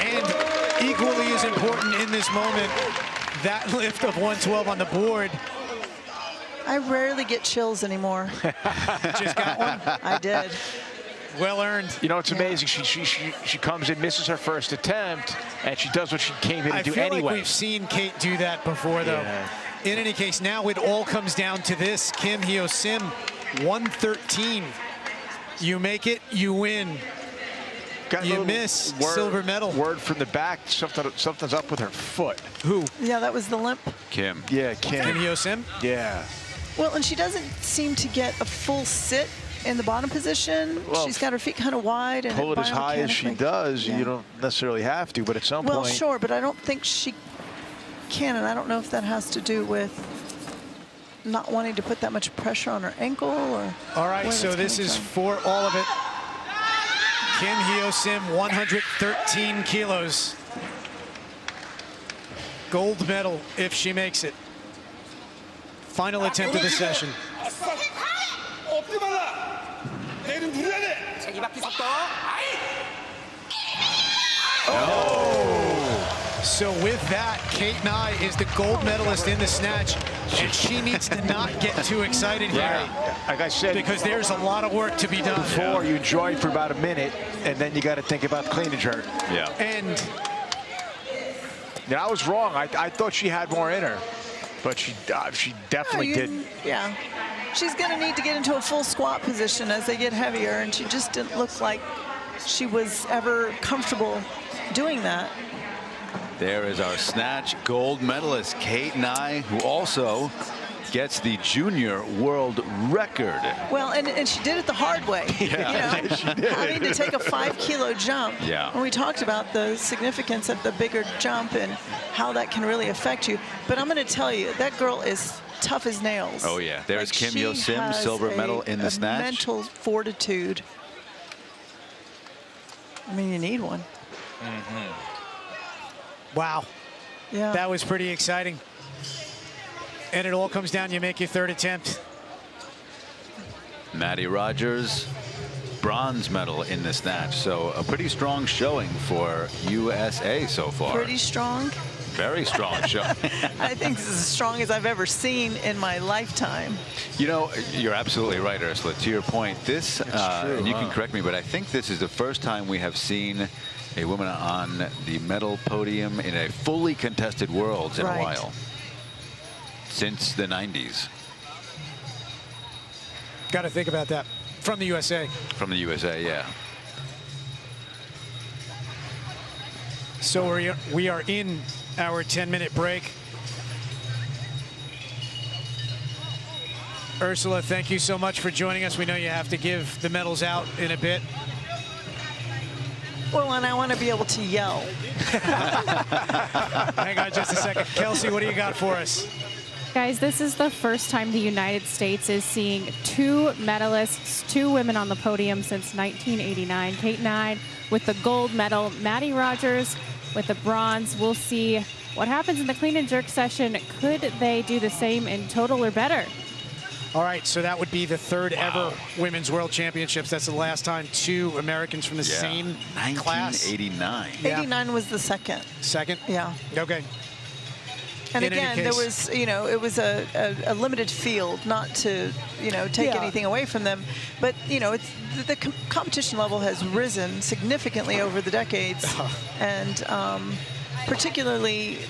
and equally as important in this moment, that lift of 112 on the board. I rarely get chills anymore. Just got one. I did. Well earned. You know, it's amazing. She comes in, misses her first attempt, and she does what she came here to do I feel anyway. like we've seen Kate do that before, though. Yeah. In any case, now it all comes down to this. Kim Hyo Sim, 113. You make it, you win. Got a You little miss, silver medal. Word from the back, something's up with her foot. Who? Yeah, that was the limp. Kim. Yeah, Kim Hyo Sim? Yeah. Well, and she doesn't seem to get a full sit in the bottom position. Well, she's got her feet kind of wide. And Pull it as high as she does. Yeah. You don't necessarily have to, but at some Well, point. sure, but I don't think she can, and I don't know if that has to do with not wanting to put that much pressure on her ankle or. All right, so this is for all of it. Kim Hyo Sim, 113 kilos. Gold medal if she makes it. Final attempt of the session. So with that, Kate Nye is the gold medalist in the snatch, and she needs to not get too excited here. Like I said, because there's a lot of work to be done. Before you enjoy it for about a minute, and then you got to think about the clean and jerk. Yeah. And yeah, I was wrong. I thought she had more in her, but she definitely didn't. Yeah, she's going to need to get into a full squat position as they get heavier, and she just didn't look like she was ever comfortable doing that. There is our snatch gold medalist, Kate Nye, who also gets the junior world record. Well, and she did it the hard way. Yeah, you know, she did. Having to take a 5-kilo jump. Yeah. And we talked about the significance of the bigger jump and how that can really affect you. But I'm going to tell you, that girl is tough as nails. Oh, yeah. There's Like, Kim Hyo she Sim, has silver medal in the snatch. Mental fortitude. I mean, you need one. wow, Yeah. that was pretty exciting. And it all comes down, you make your 3rd attempt. Maddie Rogers, bronze medal in the snatch. So a pretty strong showing for USA so far. Pretty strong. Very strong show. I think this is as strong as I've ever seen in my lifetime. You know, you're absolutely right, Ursula. To your point, this, true, and you can correct me, but I think this is the first time we have seen a woman on the medal podium in a fully contested Worlds in a while. Since the 90s. Got to think about that. From the USA. From the USA, yeah. So we are in our 10-minute break. Ursula, thank you so much for joining us. We know you have to give the medals out in a bit. Well, and I want to be able to yell. Hang on just a second. Kelsey, what do you got for us? Guys, this is the first time the United States is seeing 2 medalists, 2 women on the podium since 1989. Kate Nye with the gold medal, Maddie Rogers with the bronze. We'll see what happens in the clean and jerk session. Could they do the same in total or better? All right, so that would be the 3rd ever Women's World Championships. That's the last time 2 Americans from the same class. 1989. 89 was the second. Second? Yeah. Okay. And In any again, there case- was, you know, it was a limited field, not to, you know, take anything away from them. But, you know, it's the competition level has risen significantly over the decades. And particularly,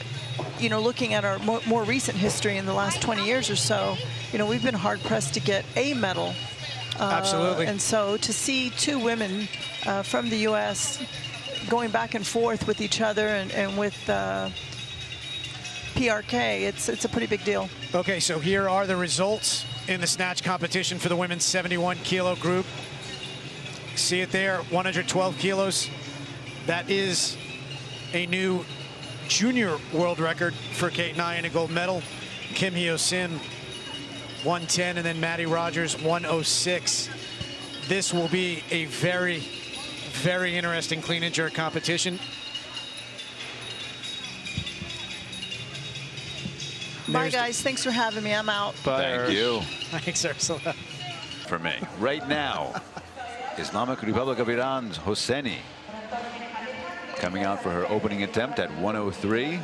you know, looking at our more recent history in the last 20 years or so, you know, we've been hard-pressed to get a medal. Absolutely. And so to see 2 women from the U.S. going back and forth with each other and with PRK, it's a pretty big deal. Okay, so here are the results in the snatch competition for the women's 71-kilo group. See it there, 112 kilos. That is a new junior world record for Kate Nye and a gold medal. Kim Hyo-sim, 110, and then Maddie Rogers, 106. This will be a very, very interesting clean and jerk competition. Bye, guys. Thanks for having me. I'm out. Thank you. Thanks, Ursula. For me. Right now, Islamic Republic of Iran's Hosseini coming out for her opening attempt at 103.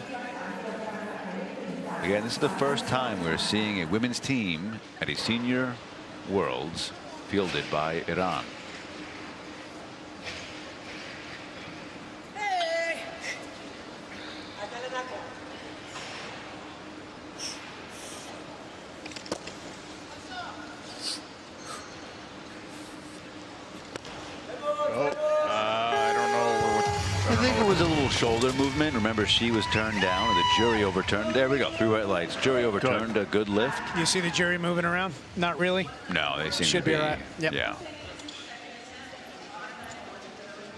Again, this is the first time we're seeing a women's team at a senior Worlds fielded by Iran. I think it was a little shoulder movement. Remember, she was turned down, or the jury overturned. There we go, 3 white lights. Jury overturned a good lift. You see the jury moving around? Not really. No, they seem Should to be. be all right. Yep. Yeah.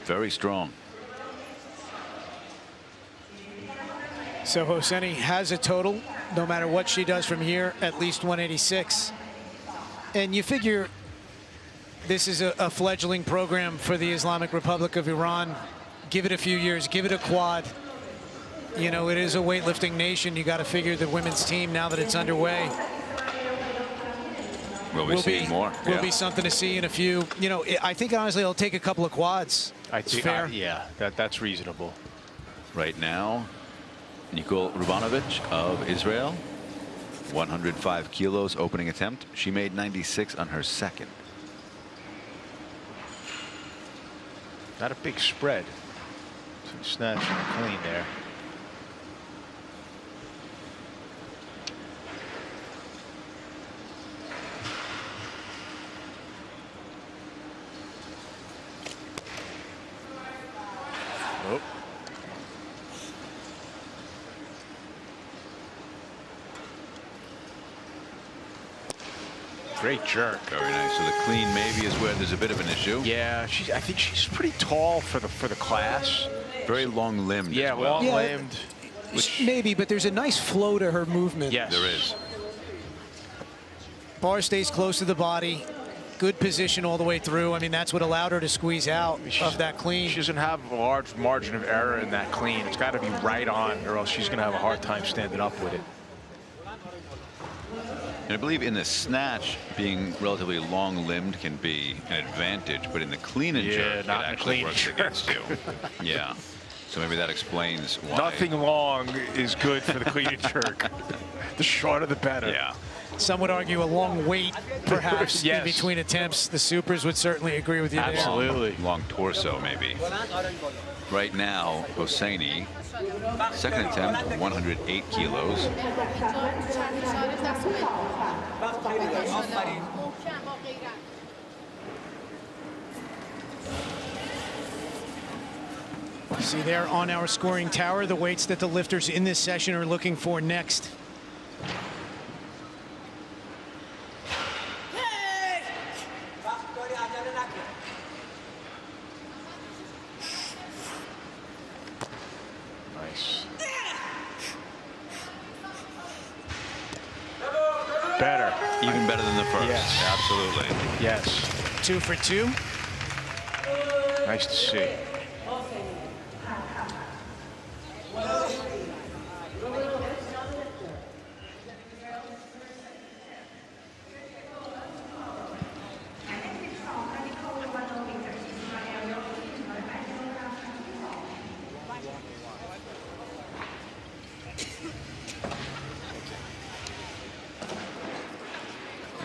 Very strong. So Hosseini has a total, no matter what she does from here, at least 186. And you figure this is a fledgling program for the Islamic Republic of Iran. Give it a few years, give it a quad. You know, it is a weightlifting nation. You got to figure the women's team, now that it's underway, We'll be seeing more. Will be something to see in a few. You know, I think honestly it'll take a couple of quads. I It's think, fair. yeah, that's reasonable. Right now, Nikol Rubanovic of Israel, 105 kilos opening attempt. She made 96 on her second. Not a big spread. Some snatch and clean there. Nope. Great jerk. Very nice. So the clean maybe is where there's a bit of an issue. Yeah, I think she's pretty tall for the class. Very long limbed. Yeah, as well. long limbed. Maybe, but there's a nice flow to her movement. Yes, There is. Bar stays close to the body. Good position all the way through. I mean, that's what allowed her to squeeze out of that clean. She doesn't have a large margin of error in that clean. It's got to be right on, or else she's going to have a hard time standing up with it. And I believe in the snatch, being relatively long-limbed can be an advantage, but in the clean and jerk, it not in the actually clean works jerk. against you. Yeah. So maybe that explains why. Nothing long is good for the clean and jerk. The shorter, the better. Yeah. Some would argue a long wait, perhaps, Yes. in between attempts. The supers would certainly agree with you there. Absolutely. Long torso, maybe. Right now, Hosseini, second attempt, 108 kilos. See there on our scoring tower the weights that the lifters in this session are looking for next. Nice. Better. Even better than the first. Yes. Absolutely. Yes. 2 for 2. Nice to see.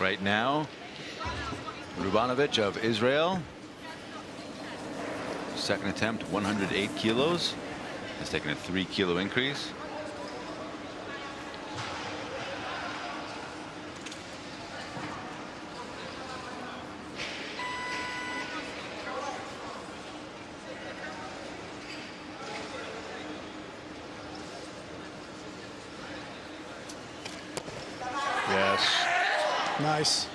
Right now, Rubanovic of Israel, second attempt, 108 kilos, has taken a 3-kilo increase. Yes. Nice.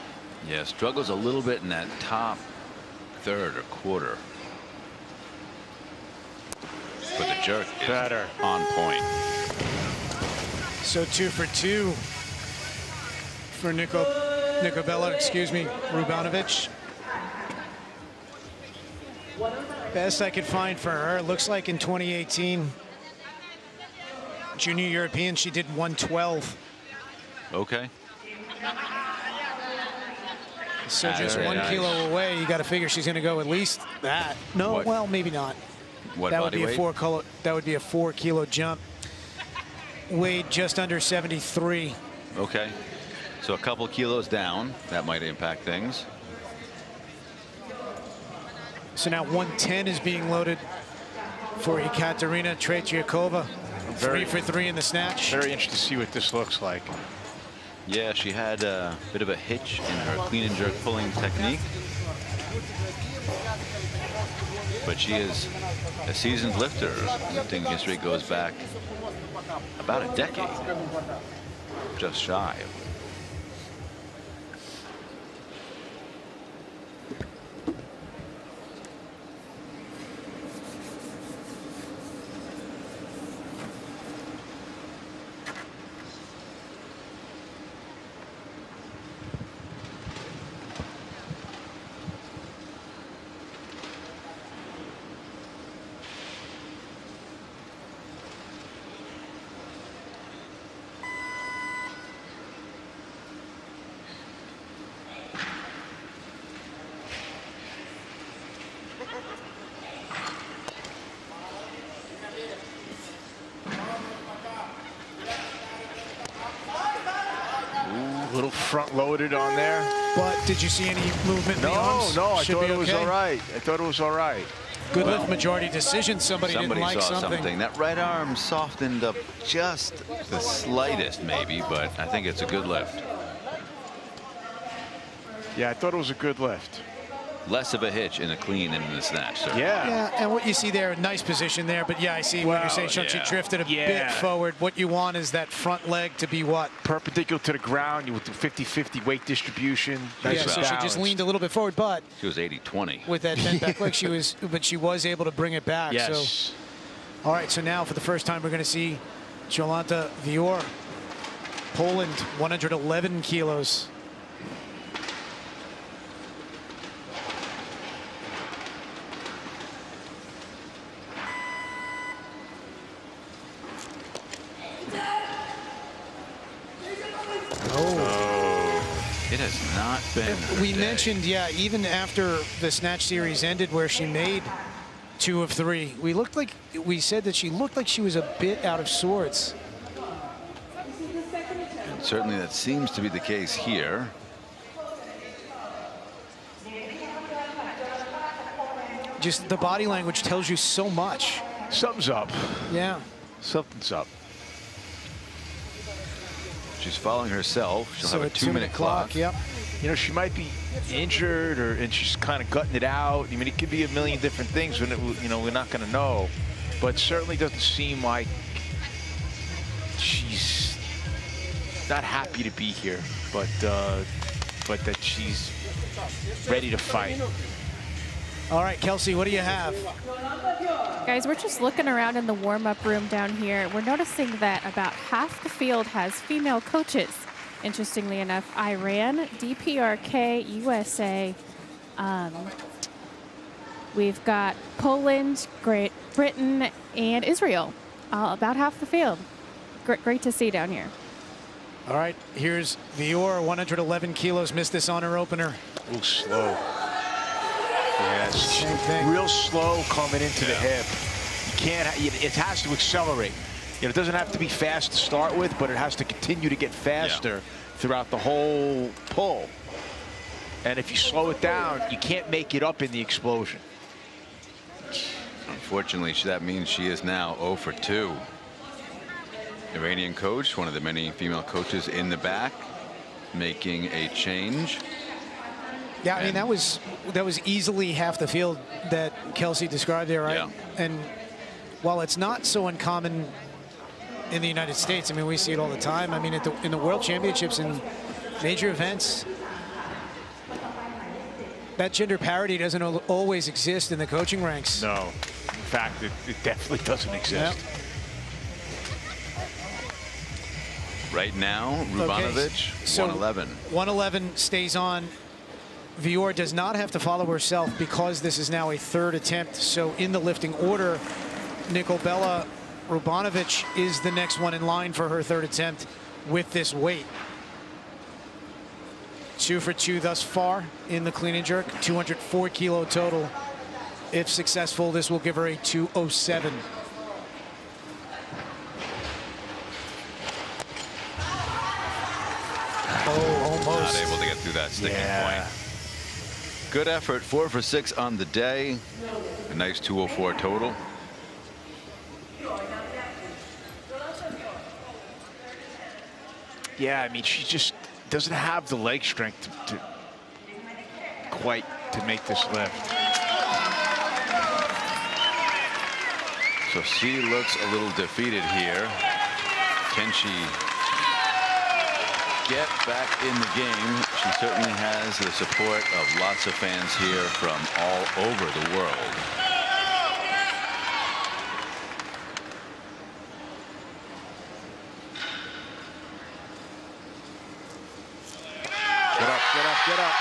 Yeah, struggles a little bit in that top third or quarter. But the jerk is Better. on point. So 2 for 2 for Nicobella, excuse me, Rubanovic. Best I could find for her, looks like in 2018, Junior European, she did 112. Okay. So just Very 1 nice. kilo away, you got to figure she's going to go at least that. No, What- well, maybe not. What That would body be weight? that would be a 4-kilo jump. Weighed just under 73. Okay. So a couple kilos down, that might impact things. So now 110 is being loaded for Ekaterina Tretyakova. 3 for 3 in the snatch. Very interested to see what this looks like. Yeah, she had a bit of a hitch in her clean and jerk pulling technique. But she is a seasoned lifter. Lifting history goes back about a decade, just shy. Little front loaded on there. But did you see any movement in the No, arms? no, I Should thought be it was okay. all right. I thought it was all right. Good Well, lift majority decision. Somebody didn't like saw something. That right arm softened up just the slightest, maybe, but I think it's a good lift. Yeah, I thought it was a good lift. Less of a hitch in the clean and in the snatch, sir. Yeah. Yeah, and what you see there, nice position there. But yeah, I see what you're saying, Sean. yeah. She drifted a Yeah. bit forward. What you want is that front leg to be what? Perpendicular to the ground. You with the 50-50 weight distribution. Nice Yeah, so and she just balanced. leaned a little bit forward, but She was 80-20. with that bent back leg, she was able to bring it back. Yes. So, all right, so now for the first time, we're going to see Jolanta Vior, Poland, 111 kilos. It has not been. We her day. mentioned, yeah, even after the snatch series ended where she made 2 of 3. We said that she looked like she was a bit out of sorts. And certainly that seems to be the case here. Just the body language tells you so much. Something's up. Yeah. Something's up. She's following herself. She'll So have a a 2-minute clock. Yep. You know, she might be injured, and she's kind of gutting it out. I mean, it could be a million different things. You know, we're not going to know. But certainly doesn't seem like she's not happy to be here, but that she's ready to fight. All right, Kelsey, what do you have? Guys, we're just looking around in the warm-up room down here. We're noticing that about half the field has female coaches. Interestingly enough, Iran, DPRK, USA. We've got Poland, Great Britain, and Israel. About half the field. Great to see down here. All right, here's Vior, 111 kilos, missed this on her opener. A little slow. Yes, Same thing. real slow coming into the hip. You can't. It has to accelerate. You know, it doesn't have to be fast to start with, but it has to continue to get faster throughout the whole pull. And if you slow it down, you can't make it up in the explosion. Unfortunately, that means she is now 0 for 2. Iranian coach, one of the many female coaches in the back, making a change. Yeah, I mean, that was easily half the field that Kelsey described there, right? Yeah. And while it's not so uncommon in the United States, I mean, we see it all the time. I mean, in the World Championships and major events, that gender parity doesn't always exist in the coaching ranks. No, in fact, it definitely doesn't exist. Yep. Right now, Rubanovic, so 111. 111 stays on. Vior does not have to follow herself because this is now a 3rd attempt. So in the lifting order, Nikolbella Rubanovic is the next one in line for her 3rd attempt with this weight. 2 for 2 thus far in the clean and jerk, 204 kilo total. If successful, this will give her a 207. Oh, almost. Not able to get through that sticking point. Good effort, 4 for 6 on the day. A nice 204 total. Yeah, I mean, she just doesn't have the leg strength to quite make this lift. So she looks a little defeated here. Can she get back in the game? She certainly has the support of lots of fans here from all over the world. Get up, get up, get up.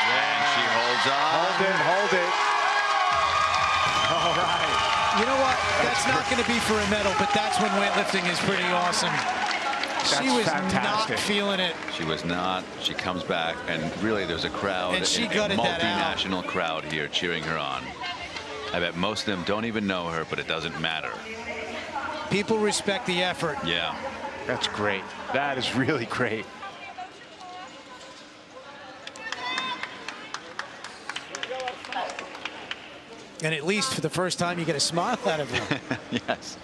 And she holds on. Hold it. All right. You know what? That's not going to be for a medal, but that's when weightlifting is pretty awesome. She was fantastic. not feeling it. She was not. She comes back, and really there's a crowd, And she a gutted that out. multinational crowd here cheering her on. I bet most of them don't even know her, but it doesn't matter. People respect the effort. Yeah. That's great. That is really great. And at least for the first time, you get a smile out of her. Yes.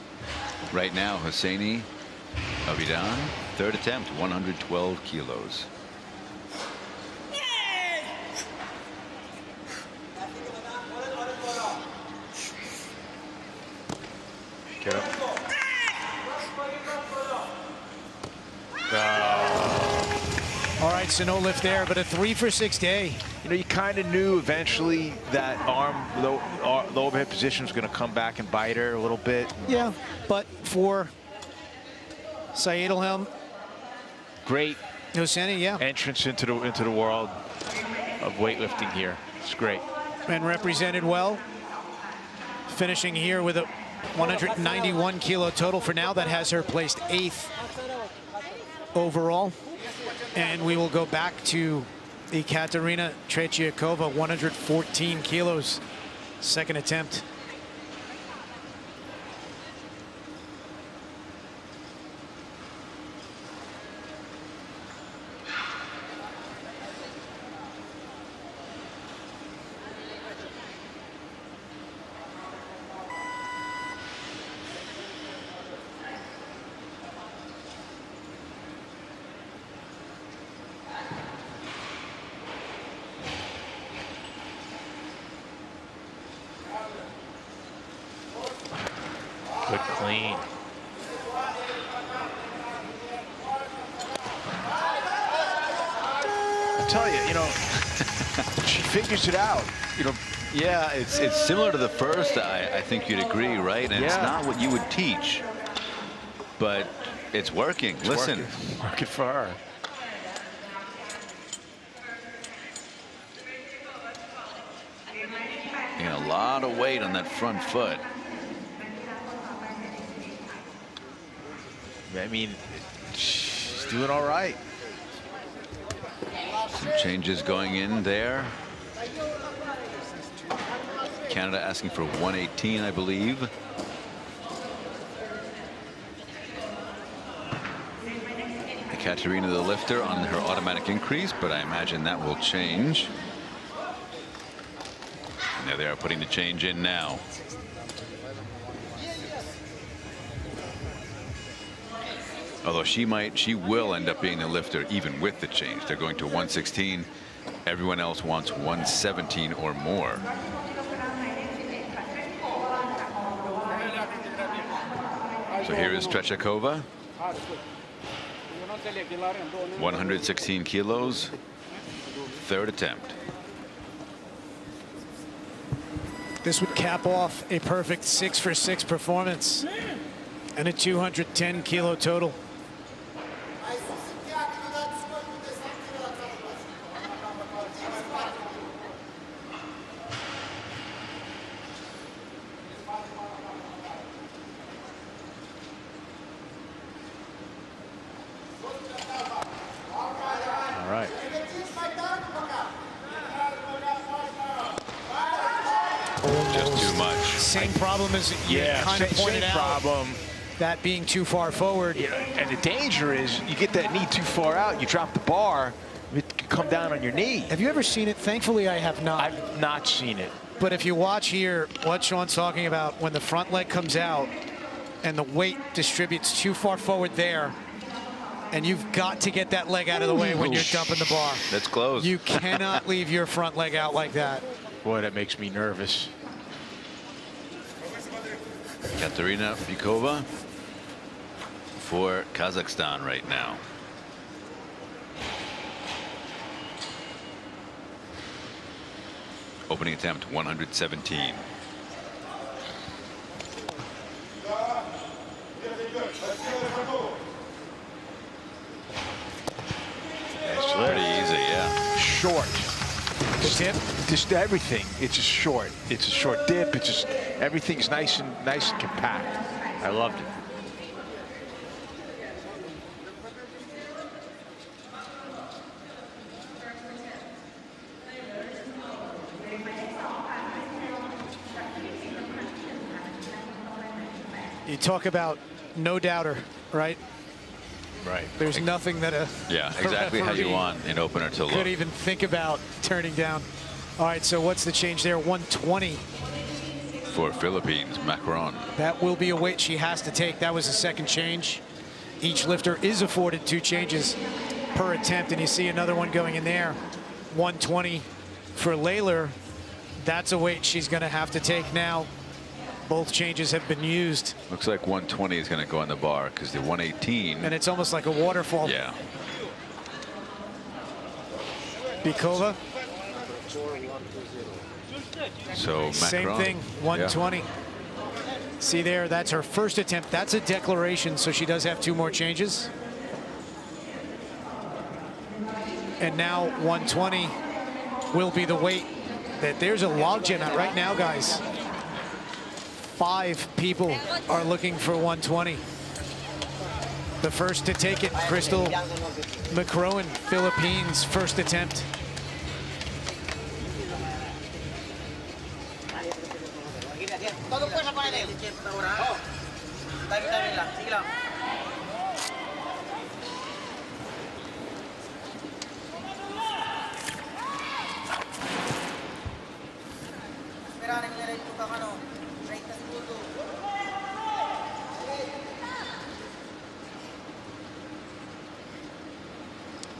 Right now, Hosseini Abidan, 3rd attempt, 112 kilos. Get up. All right, so no lift there, but a 3 for 6 day. You know, you kind of knew eventually that low overhead position was going to come back and bite her a little bit. Yeah, but for Syed Elhelm, Great Hosseini, yeah, entrance into the world of weightlifting here. It's great. and represented well. Finishing here with a 191 kilo total for now. That has her placed 8th overall. And we will go back to the Katerina Tretyakova, 114 kilos, second attempt. Good clean. I tell you, she figures it out. Yeah, it's similar to the first. I think you'd agree, right? And it's not what you would teach, but it's working. Listen, working for her. A lot of weight on that front foot. I mean, she's doing all right. Some changes going in there. Canada asking for 118, I believe. Katerina, the lifter, on her automatic increase, but I imagine that will change. And there they are putting the change in now. Although she will end up being the lifter even with the change. They're going to 116. Everyone else wants 117 or more. So here is Tretyakova. 116 kilos, third attempt. This would cap off a perfect 6-for-6 performance and a 210 kilo total. Same problem as you kind of pointed out. Problem. That being too far forward. And the danger is you get that knee too far out, you drop the bar, it can come down on your knee. Have you ever seen it? Thankfully, I have not. I've not seen it. But if you watch here, what Sean's talking about, when the front leg comes out and the weight distributes too far forward there, and you've got to get that leg out of the way when you're dumping the bar. That's close. You cannot leave your front leg out like that. Boy, that makes me nervous. Katerina Bykova for Kazakhstan right now. Opening attempt 117. That's pretty easy, yeah. Short. The tip? Just everything. It's just short. It's a short dip. It's just everything's nice and compact. I loved it. You talk about no doubter, right? Right. There's nothing that exactly how you want an opener to look. Could even think about turning down. All right, so what's the change there? 120 for Philippines, Macron. That will be a weight she has to take. That was a second change. Each lifter is afforded 2 changes per attempt, and you see another one going in there. 120 for Layler. That's a weight she's going to have to take now. Both changes have been used. Looks like 120 is going to go on the bar because the 118. And it's almost like a waterfall. Yeah. Bykova. So Macron. Same thing, 120. Yeah. See there, that's her first attempt. That's a declaration, so she does have 2 more changes. And now 120 will be the weight that there's a logjam at right now, guys. 5 people are looking for 120. The first to take it, Crystal McCrowan, Philippines, first attempt.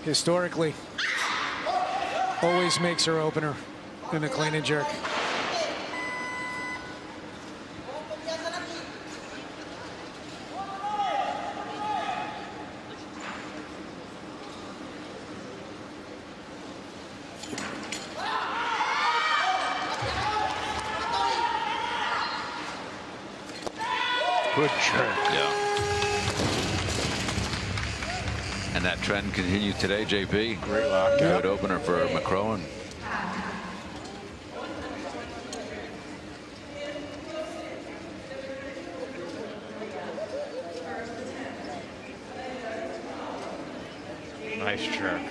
Historically, always makes her opener in the clean and jerk. Good jerk. Yeah. And that trend continues today, JP. Great lockout. Good opener for McCrowan. Nice jerk.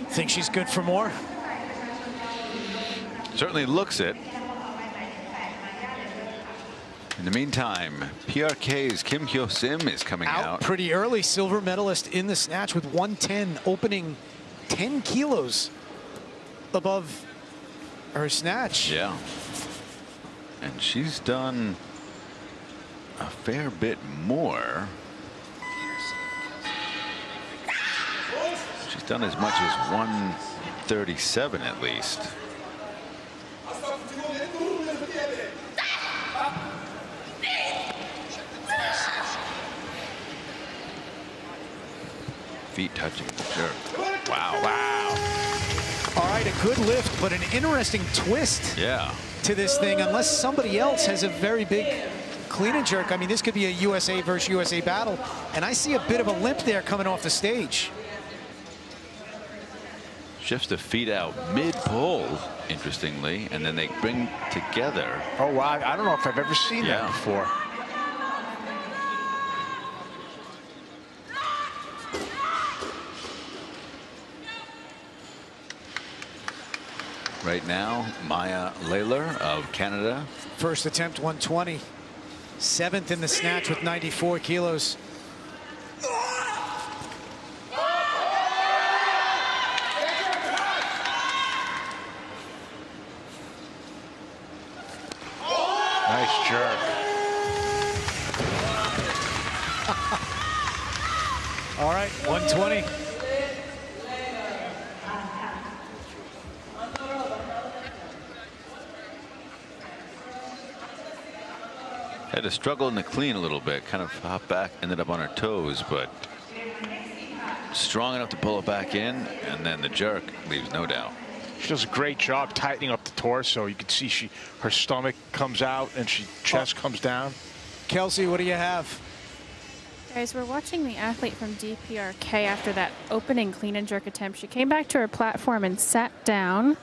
Think she's good for more? Certainly looks it. In the meantime, PRK's Kim Hyo Sim is coming out. Pretty early, silver medalist in the snatch with 110, opening 10 kilos above her snatch. Yeah. And she's done a fair bit more. She's done as much as 137 at least. Feet touching the jerk. Wow. Wow. All right, a good lift, but an interesting twist Yeah. to this thing, unless somebody else has a very big clean and jerk. I mean, this could be a USA versus USA battle, and I see a bit of a limp there coming off the stage. Shifts the feet out mid-pull, interestingly, and then they bring together. Oh, wow. I don't know if I've ever seen that before. Right now, Maya Layler of Canada. First attempt 120, seventh in the snatch with 94 kilos. Nice jerk. All right, 120. Had to struggle in the clean a little bit, kind of hop back, ended up on her toes, but strong enough to pull it back in, and then the jerk leaves no doubt. She does a great job tightening up the torso. You can see her stomach comes out and chest comes down. Kelsey, what do you have? Guys, we're watching the athlete from DPRK after that opening clean and jerk attempt. She came back to her platform and sat down.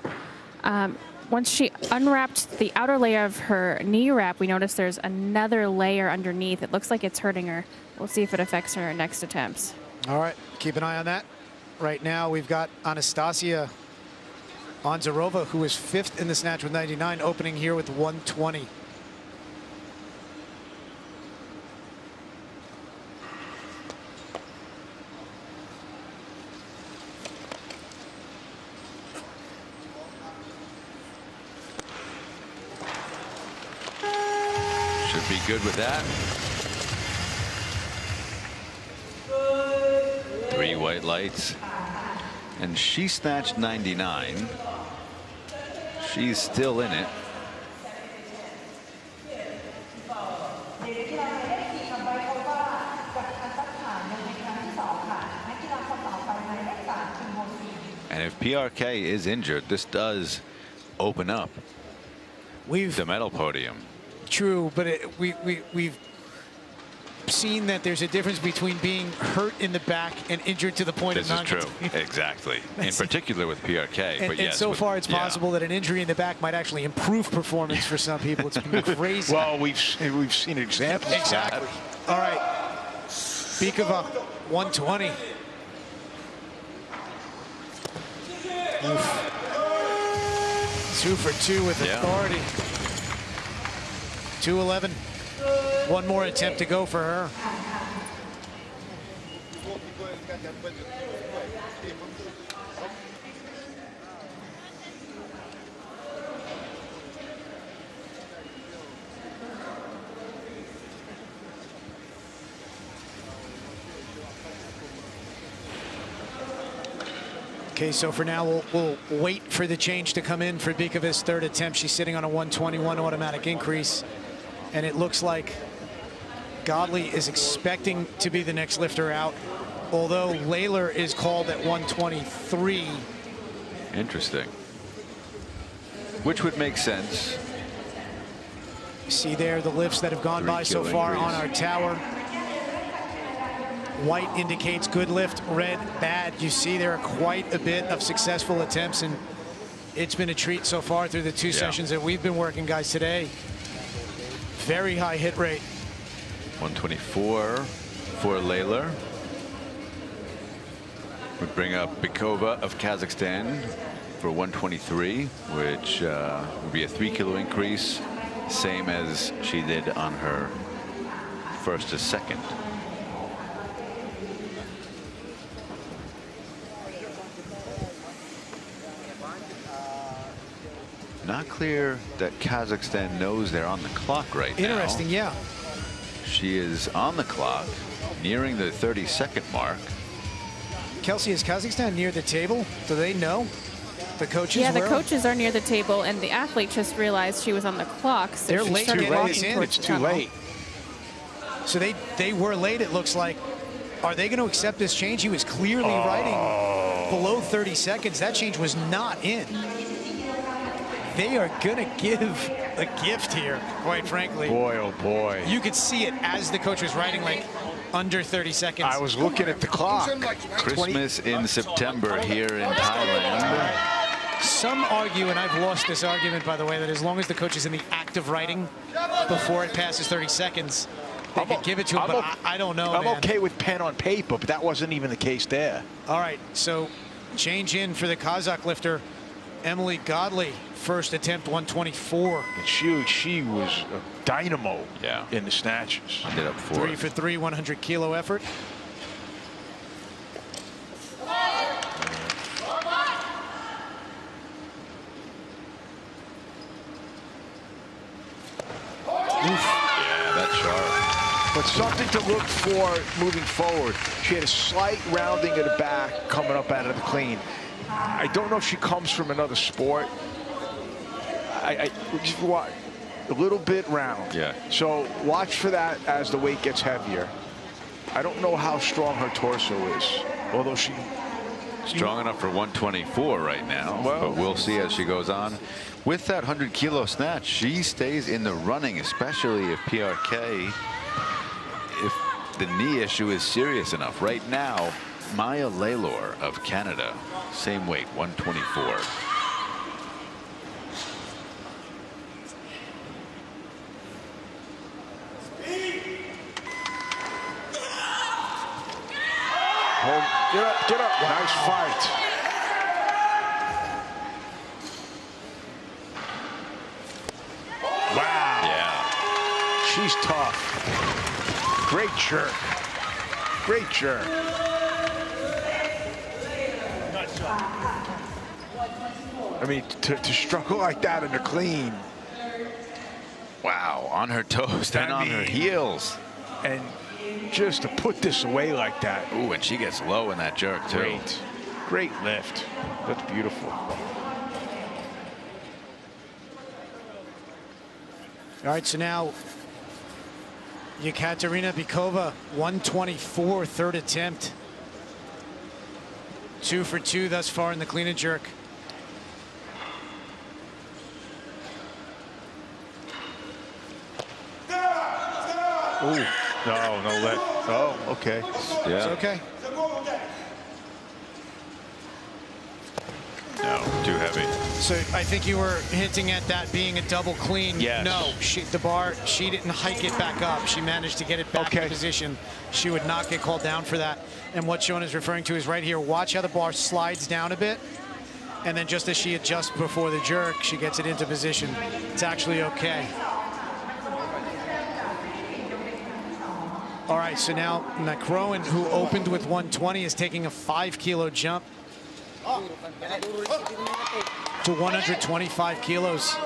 Once she unwrapped the outer layer of her knee wrap, we noticed there's another layer underneath. It looks like it's hurting her. We'll see if it affects her next attempts. All right, keep an eye on that. Right now, we've got Anastasia Onzarova, who is fifth in the snatch with 99, opening here with 120. Should be good with that. 3 white lights. And she snatched 99. She's still in it. And if PRK is injured, this does open up the medal podium. True, but we've seen that there's a difference between being hurt in the back and injured to the point This of is true. non-containment. Exactly. In particular with PRK. And, but yes, and so far it's possible that an injury in the back might actually improve performance for some people. It's been crazy. Well, we've seen examples. Exactly. All right. Bikova, 120. Oof. 2 for 2 with authority. 211. One more attempt to go for her. Okay, so for now, we'll wait for the change to come in for Bikova's third attempt. She's sitting on a 121 automatic increase, and it looks like Godley is expecting to be the next lifter out, although Layler is called at 123. Interesting. Which would make sense. See there the lifts that have gone by so far on our tower. White indicates good lift, red bad. You see there are quite a bit of successful attempts, and it's been a treat so far through the 2 sessions that we've been working, guys, today. Very high hit rate. 124 for Layler. Would bring up Bikova of Kazakhstan for 123, which would be a 3 kilo increase, same as she did on her first to second. Not clear that Kazakhstan knows they're on the clock right now. Interesting, yeah. She is on the clock, nearing the 30-second mark. Kelsey, is Kazakhstan near the table? Do they know? The coaches Yeah, the were? coaches are near the table, and the athlete just realized she was on the clock. So They're she late started getting walking this in. towards It's the too tunnel. late. So they were late, it looks like. Are they going to accept this change? He was clearly riding below 30 seconds. That change was not in. They are going to give a gift here, quite frankly. Boy, oh boy. You could see it as the coach was riding, like, under 30 seconds. I was looking at the clock. Christmas in September here in Thailand. Some argue, and I've lost this argument, by the way, that as long as the coach is in the act of writing before it passes 30 seconds, they could give it to him, but I don't know, I'm man. okay with pen on paper, but that wasn't even the case there. All right, so change in for the Kazakh lifter, Emily Godley. First attempt, 124. And she was a dynamo in the snatches. Did up 4. 3 for 3, 100 kilo effort. Yeah, that's sharp. But something to look for moving forward. She had a slight rounding of the back coming up out of the clean. I don't know if she comes from another sport. I just watch a little bit round. Yeah. So watch for that as the weight gets heavier. I don't know how strong her torso is, although she strong enough for 124 right now, but we'll see as she goes on. With that 100 kilo snatch, she stays in the running, especially if PRK, if the knee issue is serious enough. Right now, Maya Laylor of Canada, same weight, 124. Get up, get up. Nice fight. Wow. Yeah. She's tough. Great jerk. Great jerk. I mean, to struggle like that in the clean. Wow, on her toes and on her heels. And just to put this away like that. Ooh, and she gets low in that jerk, too. Great. Great lift. That's beautiful. All right, so now Yekaterina Bikova, 124, third attempt. 2 for 2 thus far in the clean and jerk. Ooh. No, let. Oh, okay. Yeah. It's okay. No, too heavy. So I think you were hinting at that being a double clean. Yes. No, she didn't hike it back up. She managed to get it back in position. She would not get called down for that. And what Sean is referring to is right here. Watch how the bar slides down a bit. And then just as she adjusts before the jerk, she gets it into position. It's actually okay. All right, so now McRowan, who opened with 120, is taking a 5-kilo jump to 125 kilos.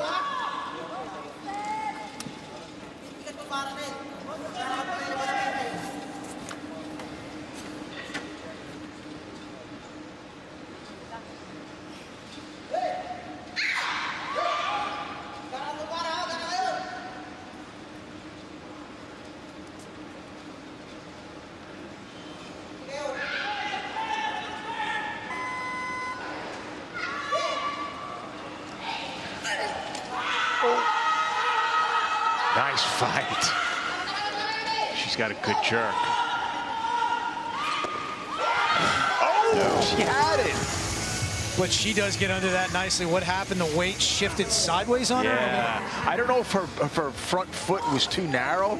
Nice fight. She's got a good jerk. Oh, she had it. But she does get under that nicely. What happened? The weight shifted sideways on her? Yeah. I don't know if her front foot was too narrow.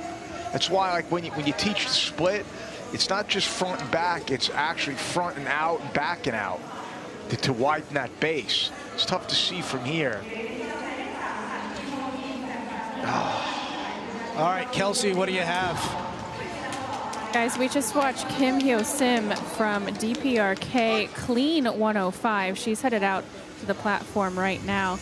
That's why, like, when you teach the split, it's not just front and back. It's actually front and out and back and out to widen that base. It's tough to see from here. Oh. All right, Kelsey, what do you have? Guys, we just watched Kim Hyo Sim from DPRK Clean 105. She's headed out to the platform right now.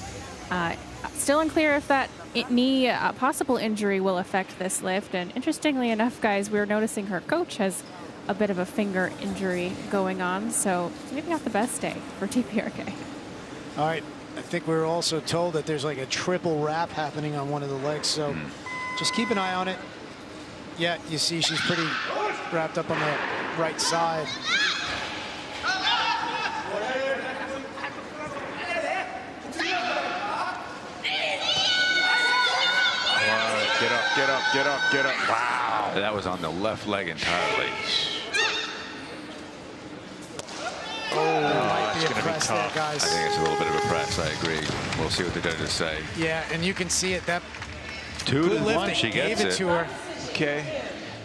Still unclear if that knee possible injury will affect this lift. And interestingly enough, guys, we're noticing her coach has a bit of a finger injury going on. So maybe not the best day for DPRK. All right. I think we were also told that there's like a triple wrap happening on one of the legs. So just keep an eye on it. Yeah, you see she's pretty wrapped up on the right side. Get up, get up, get up, get up. Wow. That was on the left leg entirely. It's going to be tough. There, guys. I think it's a little bit of a press. I agree. We'll see what the judges say. Yeah, and you can see it. That 2-1, she gets it to her. Okay.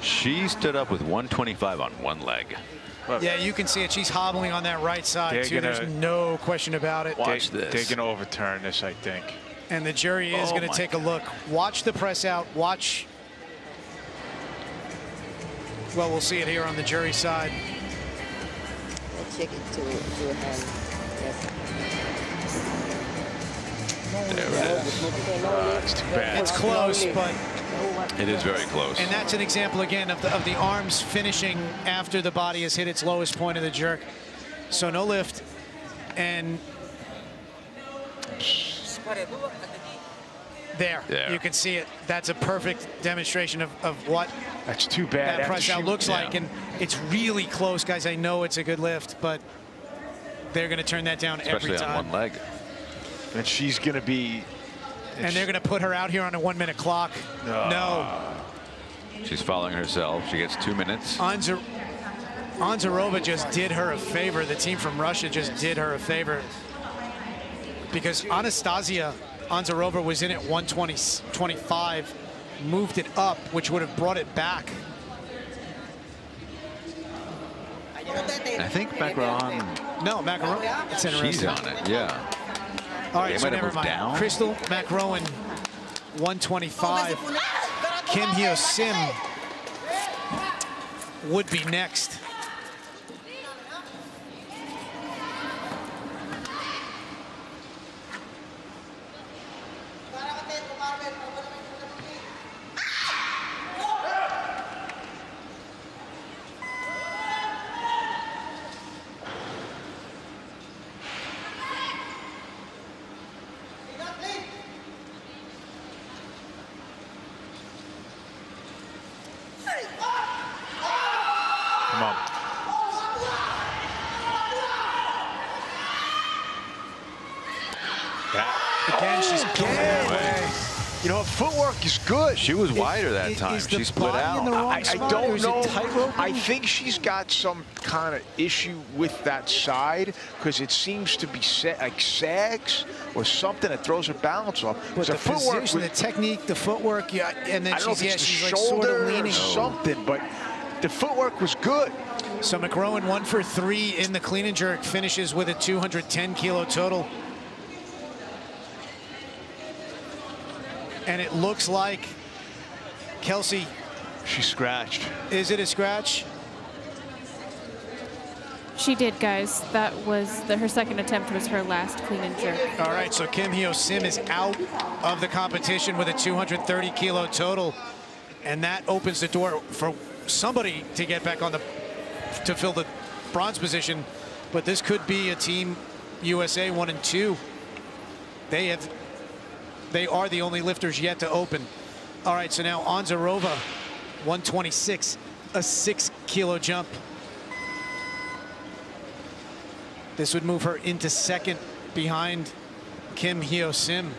She stood up with 125 on one leg. Yeah, you can see it. She's hobbling on that right side, too. There's no question about it. Watch this. They're going to overturn this, I think. And the jury is going to take a look. Watch the press out. Watch. Well, we'll see it here on the jury side. Check it to your hand. Yes. There it is. It's too bad. It's close, but it is very close. And that's an example again of the arms finishing after the body has hit its lowest point of the jerk. So no lift, and there you can see it. That's a perfect demonstration of what that's too bad that press out looks like, and it's really close, guys. I know it's a good lift, but they're going to turn that down especially every time. on one leg. And she's going to be. And they're going to put her out here on a 1-minute clock. No. She's following herself. She gets 2 minutes. Anzarova just did her a favor. The team from Russia just did her a favor, because Anastasia Anzarova was in at 120.25, moved it up, which would have brought it back. I think Macaron. No, Macaron. It's interesting. She's on it, yeah. All right, so never mind. Down. Crystal McRowan, 125. Kim Hyo Sim would be next. Come on. Again, she's going away. You know, her footwork is good. She was wider that time. She split out. I don't know. I think she's got some kind of issue with that side because it seems to be like sags or something that throws her balance off. But the footwork, position, the technique, the footwork, yeah, and then she's like sort of leaning or something, but the footwork was good. So McRowan 1 for 3 in the clean and jerk, finishes with a 210 kilo total. And it looks like Kelsey. She scratched. Is it a scratch? She did, guys. That was her second attempt was her last clean and jerk. All right, so Kim Hyo Sim is out of the competition with a 230 kilo total. And that opens the door for somebody to get back on to fill the bronze position. But this could be a Team USA 1 and 2. They are the only lifters yet to open. All right, so now Onzarova, 126, a 6 kilo jump. This would move her into second behind Kim Hyo Sim.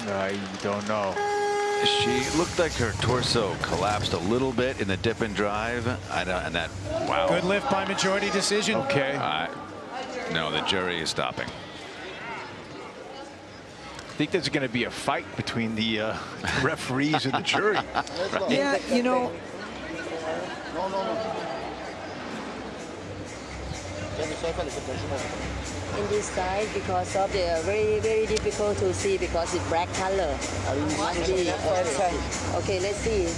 I don't know. She looked like her torso collapsed a little bit in the dip and drive. And that, wow. Good lift by majority decision. Okay. No, the jury is stopping. I think there's going to be a fight between the referees and the jury. Yeah, you know. In this side, because of the very difficult to see because it's black color. Okay, let's see.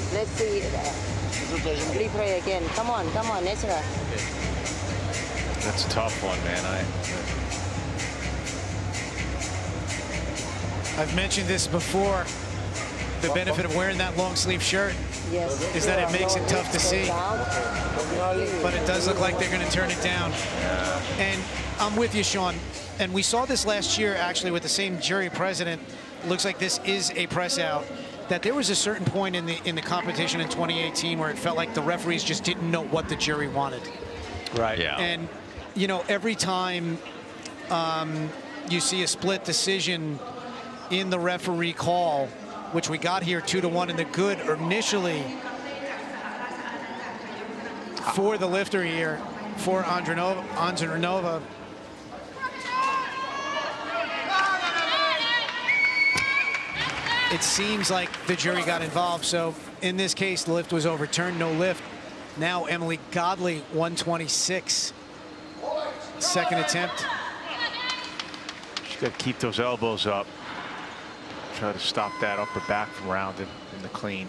Replay again. Come on, Nesra. That's a tough one, man. I've mentioned this before. The benefit of wearing that long sleeve shirt is that it makes it tough to see. But it does look like they're going to turn it down. And I'm with you, Sean. And we saw this last year, actually, with the same jury president. It looks like this is a press out. That there was a certain point in the competition in 2018 where it felt like the referees just didn't know what the jury wanted. Right. Yeah. And, you know, every time you see a split decision in the referee call, which we got here 2-1 in the good initially for the lifter here, for Onzarova. It seems like the jury got involved. So in this case, the lift was overturned, no lift. Now Emily Godley, 126. Second attempt. She's got to keep those elbows up. Try to stop that upper back from rounding in the clean.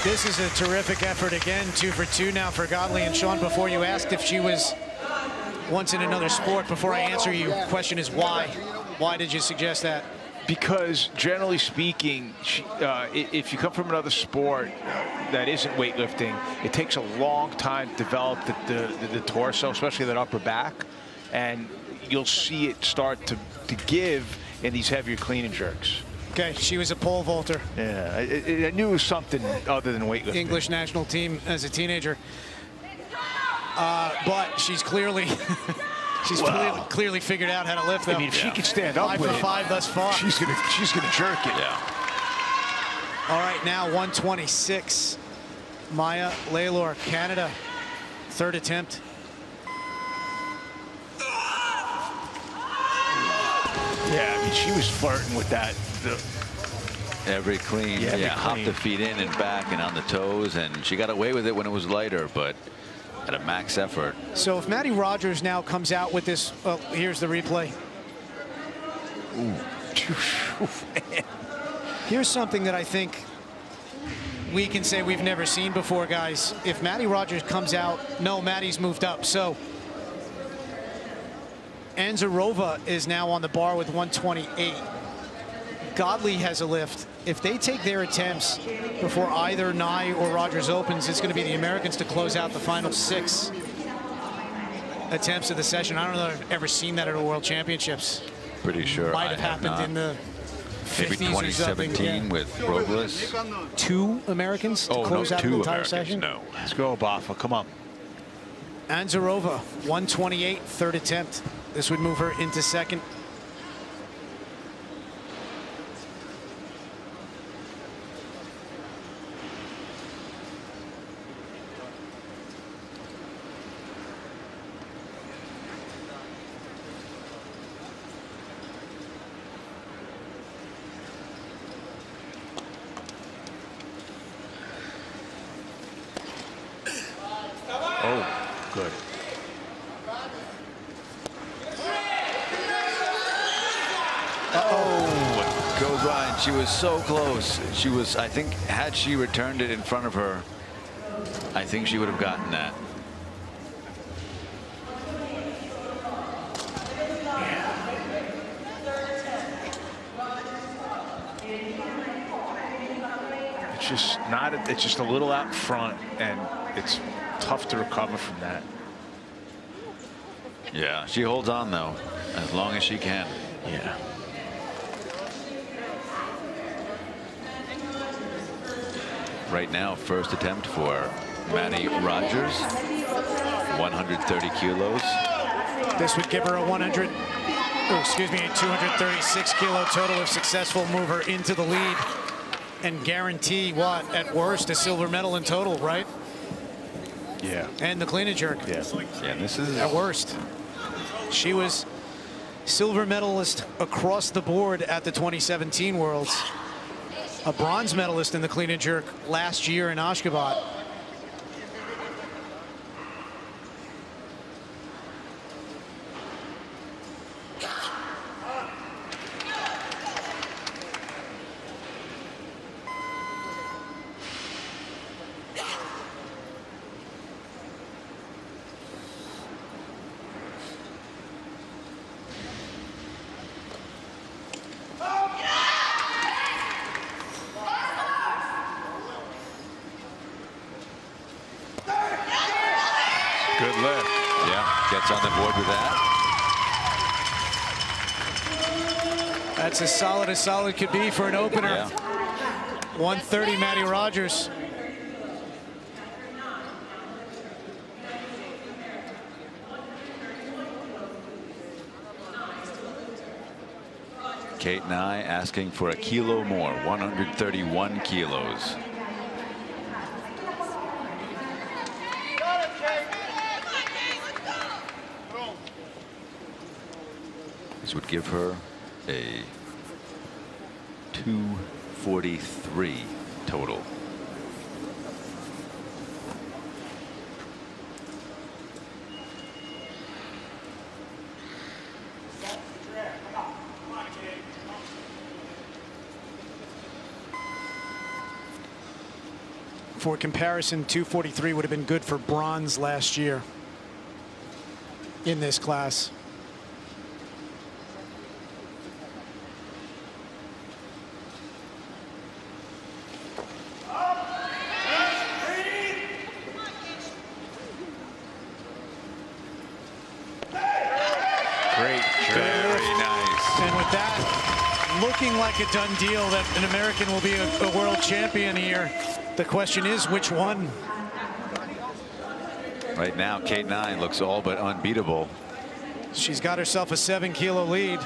This is a terrific effort again. 2 for 2 now for Godley. And Sean, before you asked if she was once in another sport, before I answer you, question is why? Why did you suggest that? Because generally speaking, if you come from another sport that isn't weightlifting, it takes a long time to develop the torso, especially that upper back, and you'll see it start to give in these heavier clean and jerks. Okay, she was a pole vaulter. Yeah, I knew it was something other than weightlifting. English national team as a teenager. But she's clearly clearly figured out how to lift, though. I mean, if she can stand up 5 with for 5 thus far. She's gonna jerk it. Yeah. All right, now 126. Maya Laylor, Canada, third attempt. Yeah, I mean, she was flirting with that. Every clean, hop the feet in and back and on the toes, and she got away with it when it was lighter, but at a max effort. So if Maddie Rogers now comes out with this, well, here's the replay. Here's something that I think we can say we've never seen before, guys. If Maddie Rogers comes out, no, Maddie's moved up. So Anzarova is now on the bar with 128. Godley has a lift. If they take their attempts before either Nye or Rogers opens, it's going to be the Americans to close out the final 6 attempts of the session. I don't know if I've ever seen that at a World Championships. Pretty sure Might have happened in the maybe 50s or something. 2017 with Robles. 2 Americans to close out the entire session? No. Let's go, Baffa. Come on. Anzarova, 128, third attempt. This would move her into second. Oh, good. Oh, goes wide. She was so close. She was, I think, had she returned it in front of her, I think she would have gotten that. It's just not. It's just a little out front, and it's tough to recover from that. Yeah, she holds on though, as long as she can. Yeah. Right now, first attempt for Maddie Rogers, 130 kilos. This would give her a 236 kilo total if successful, move her into the lead and guarantee what, at worst, a silver medal in total, right? Yeah. And the clean and jerk. Yeah. Yeah, this is at worst. She was silver medalist across the board at the 2017 Worlds. A bronze medalist in the clean and jerk last year in Ashgabat. good lift. Yeah, gets on the board with that. That's as solid could be for an opener. Yeah. 130, Maddie Rogers. Kate Nye asking for a kilo more, 131 kilos. This would give her a 243 total. For comparison, 243 would have been good for bronze last year in this class. Looking like a done deal that an American will be a world champion here. The question is, which one? Right now, Kate Nye looks all but unbeatable. She's got herself a 7-kilo lead.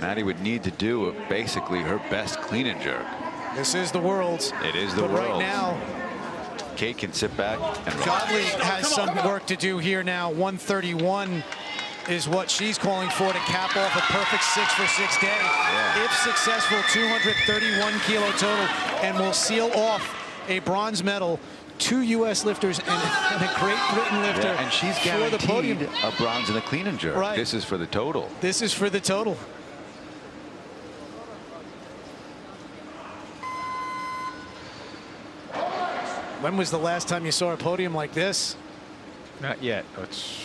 Maddie would need to do basically her best clean and jerk. This is the Worlds. It is the Worlds. But right now, Kate can sit back and relax. Godley has some work to do here now. 131 is what she's calling for to cap off a perfect 6-for-6 day. Yeah. If successful, 231 kilo total, and will seal off a bronze medal, 2 U.S. lifters and a Great Britain lifter. Yeah, and she's for the podium. guaranteed a bronze in the clean and jerk. Right. This is for the total. This is for the total. When was the last time you saw a podium like this? Not yet. It's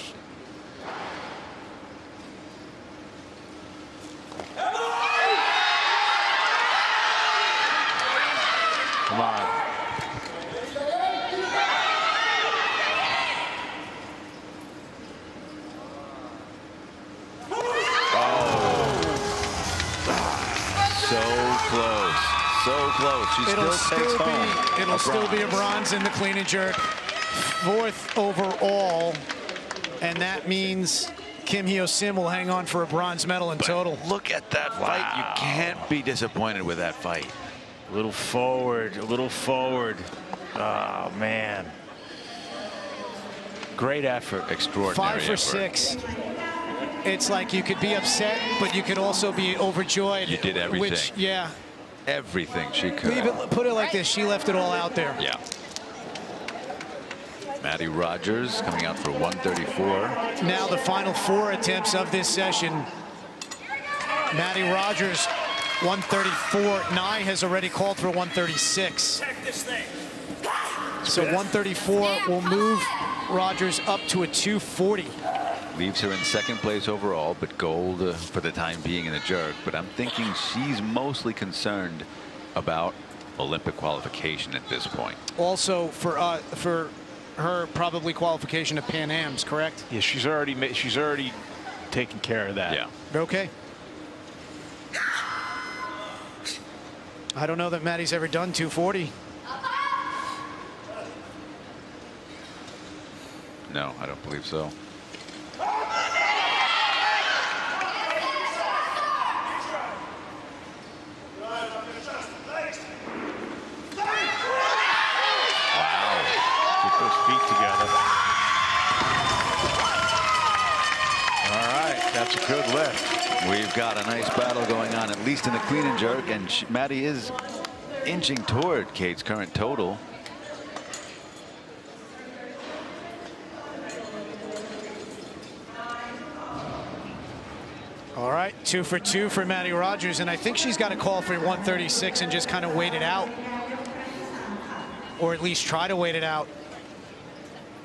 So close. So close. She still takes home. It'll still be a bronze in the clean and jerk. 4th overall. And that means Kim Hyo-sim will hang on for a bronze medal in total. Look at that fight. You can't be disappointed with that fight. A little forward, a little forward. Oh, man. Great effort. Extraordinary 5 for effort. 6. It's like you could be upset, but you could also be overjoyed. You did everything. Which, yeah. Everything she could. Put it like this. She left it all out there. Yeah. Maddie Rogers coming out for 134. Now the final 4 attempts of this session. Maddie Rogers, 134. Nye has already called for 136. So 134 will move Rogers up to a 240. Leaves her in 2nd place overall, but gold for the time being in the jerk. But I'm thinking she's mostly concerned about Olympic qualification at this point. Also for her probably qualification to Pan Am's, correct? Yeah, she's already taken care of that. Yeah. Okay. I don't know that Maddie's ever done 240. No, I don't believe so. That's a good lift. We've got a nice battle going on, at least in the clean and jerk, and Maddie is inching toward Kate's current total. All right, 2 for 2 for Maddie Rogers, and I think she's got to call for 136 and just kind of wait it out, or at least try to wait it out.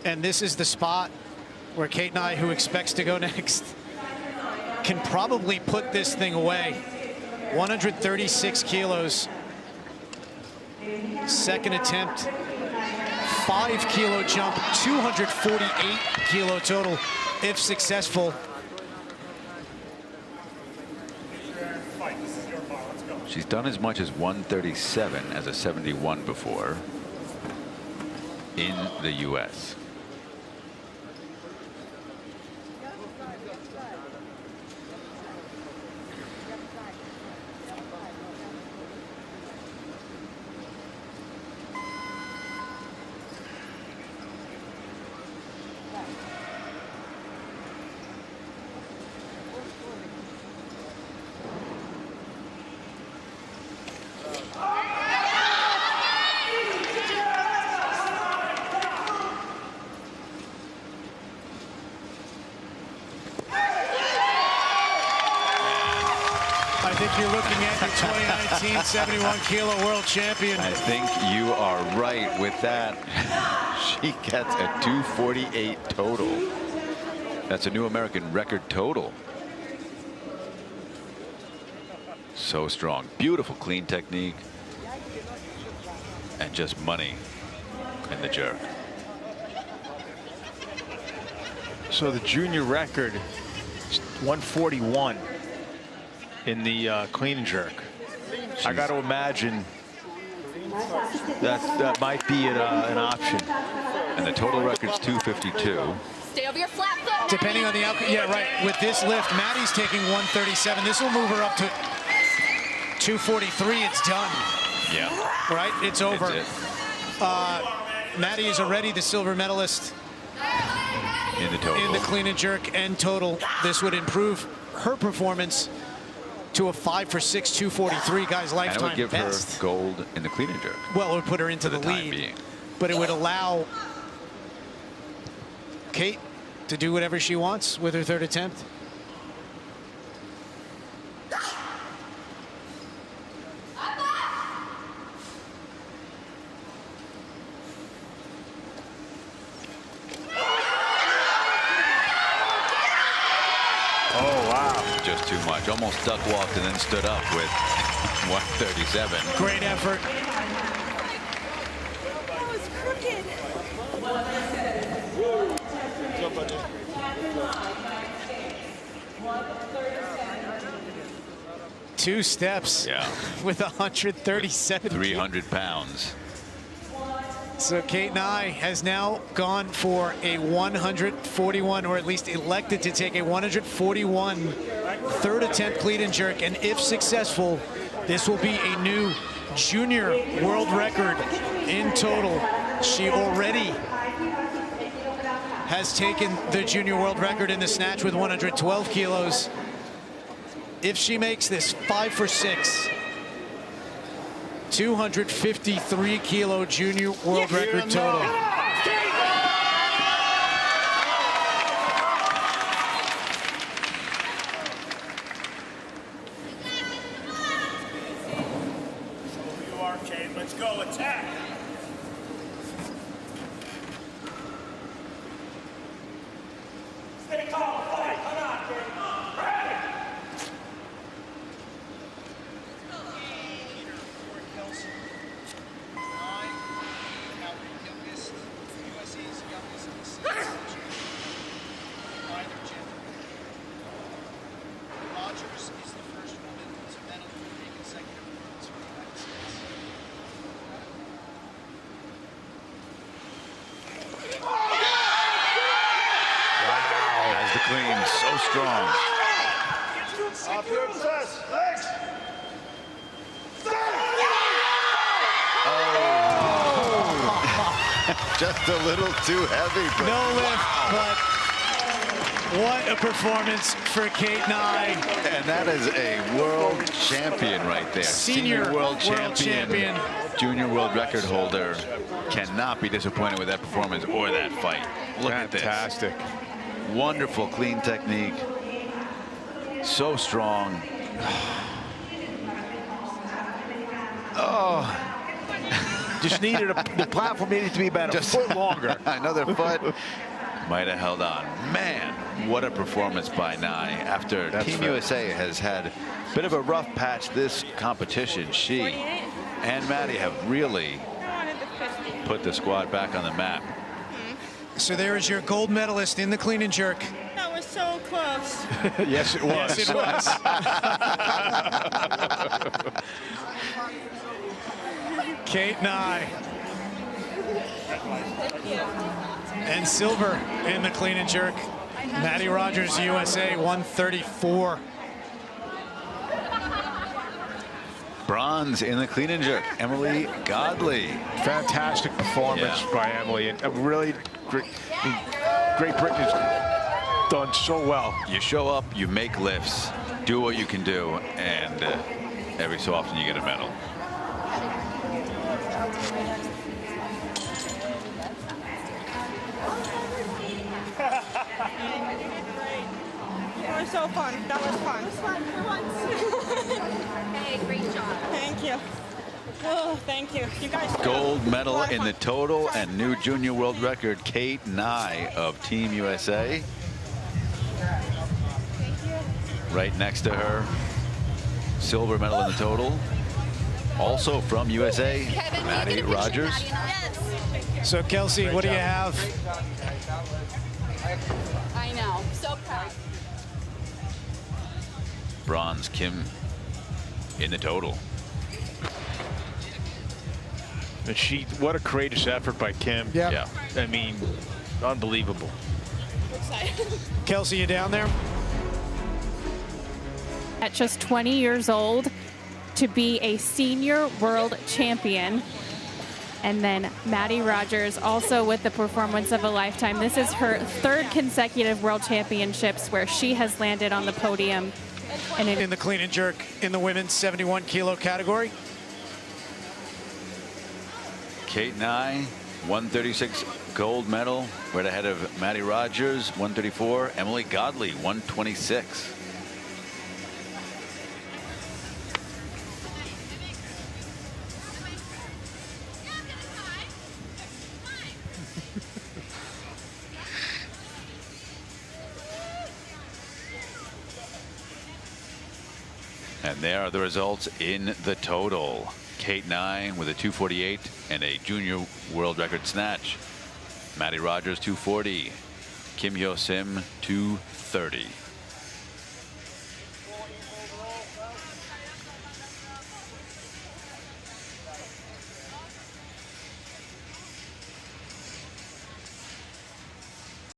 And this is the spot where Kate Nye, who expects to go next, can probably put this thing away. 136 kilos. 2nd attempt. 5 kilo jump. 248 kilo total if successful. She's done as much as 137 as a 71 before in the U.S. You're looking at the 2019 71 kilo world champion. I think you are right with that. She gets a 248 total. That's a new American record total. So strong. Beautiful clean technique. And just money in the jerk. So the junior record is 141. In the clean and jerk. I got to imagine that might be an option. And the total record's 252. Stay over your flat foot. Depending on the outcome, yeah, right. With this lift, Maddie's taking 137. This will move her up to 243. It's done. Yeah. Right? It's over. It's Maddie is already the silver medalist in the total. In the clean and jerk and total. This would improve her performance to a 5 for 6, 243, guys, lifetime and it would give best. her gold in the clean and jerk. Well, it would put her into the lead, but it would allow Kate to do whatever she wants with her 3rd attempt. Just too much. Almost duck walked and then stood up with 137. Great effort. That was crooked. 2 steps. Yeah. With 137. 300 pounds. So Kate Nye has now gone for a 141, or at least elected to take a 141 third attempt clean and jerk. And if successful, this will be a new junior world record in total. She already has taken the junior world record in the snatch with 112 kilos. If she makes this 5 for 6, 253 kilo junior world record total. You are, Kate. Let's go. Attack. Stay calm. Fight. Come on, Kate. Ready. Clean, so strong. Off your chest. Legs. Just a little too heavy. But no lift, but what a performance for Kate Nye. And that is a world champion right there. Senior world champion. Junior world record holder. Cannot be disappointed with that performance or that fight. Look at this. Fantastic. Wonderful clean technique. So strong. Oh. Just needed the platform needed to be about a foot longer. Another foot. Might have held on. Man, what a performance by Nye. After Team USA has had a bit of a rough patch this competition, she and Maddie have really put the squad back on the map. So there is your gold medalist in the clean and jerk. That was so close. Yes, it was. Yes, it was. Kate Nye. And silver in the clean and jerk. Maddie Rogers, USA, 134. Bronze in the clean and jerk, Emily Godley. Fantastic performance by Emily, and a really Great Britain has done so well. You show up, you make lifts, do what you can do, and every so often you get a medal. That was so fun. That was fun. It was fun for once. Hey, great job. Thank you. Oh, thank you. You guys. Gold medal in the total and new junior world record, Kate Nye of Team USA. Right next to her, silver medal in the total. Also from USA, Maddie Rogers. So Kelsey, what do you have? I know. So proud. Bronze, Kim in the total. And what a courageous effort by Kim. Yeah. I mean, unbelievable. Kelsey, you down there? At just 20 years old, to be a senior world champion. And then Maddie Rogers also with the performance of a lifetime. This is her third consecutive world championships where she has landed on the podium. And in the clean and jerk in the women's 71 kilo category. Kate Nye, 136 gold medal, right ahead of Maddie Rogers, 134. Emily Godley, 126. And there are the results in the total. Kate Nye with a 248 and a junior world record snatch. Maddie Rogers 240. Kim Hyo Sim 230.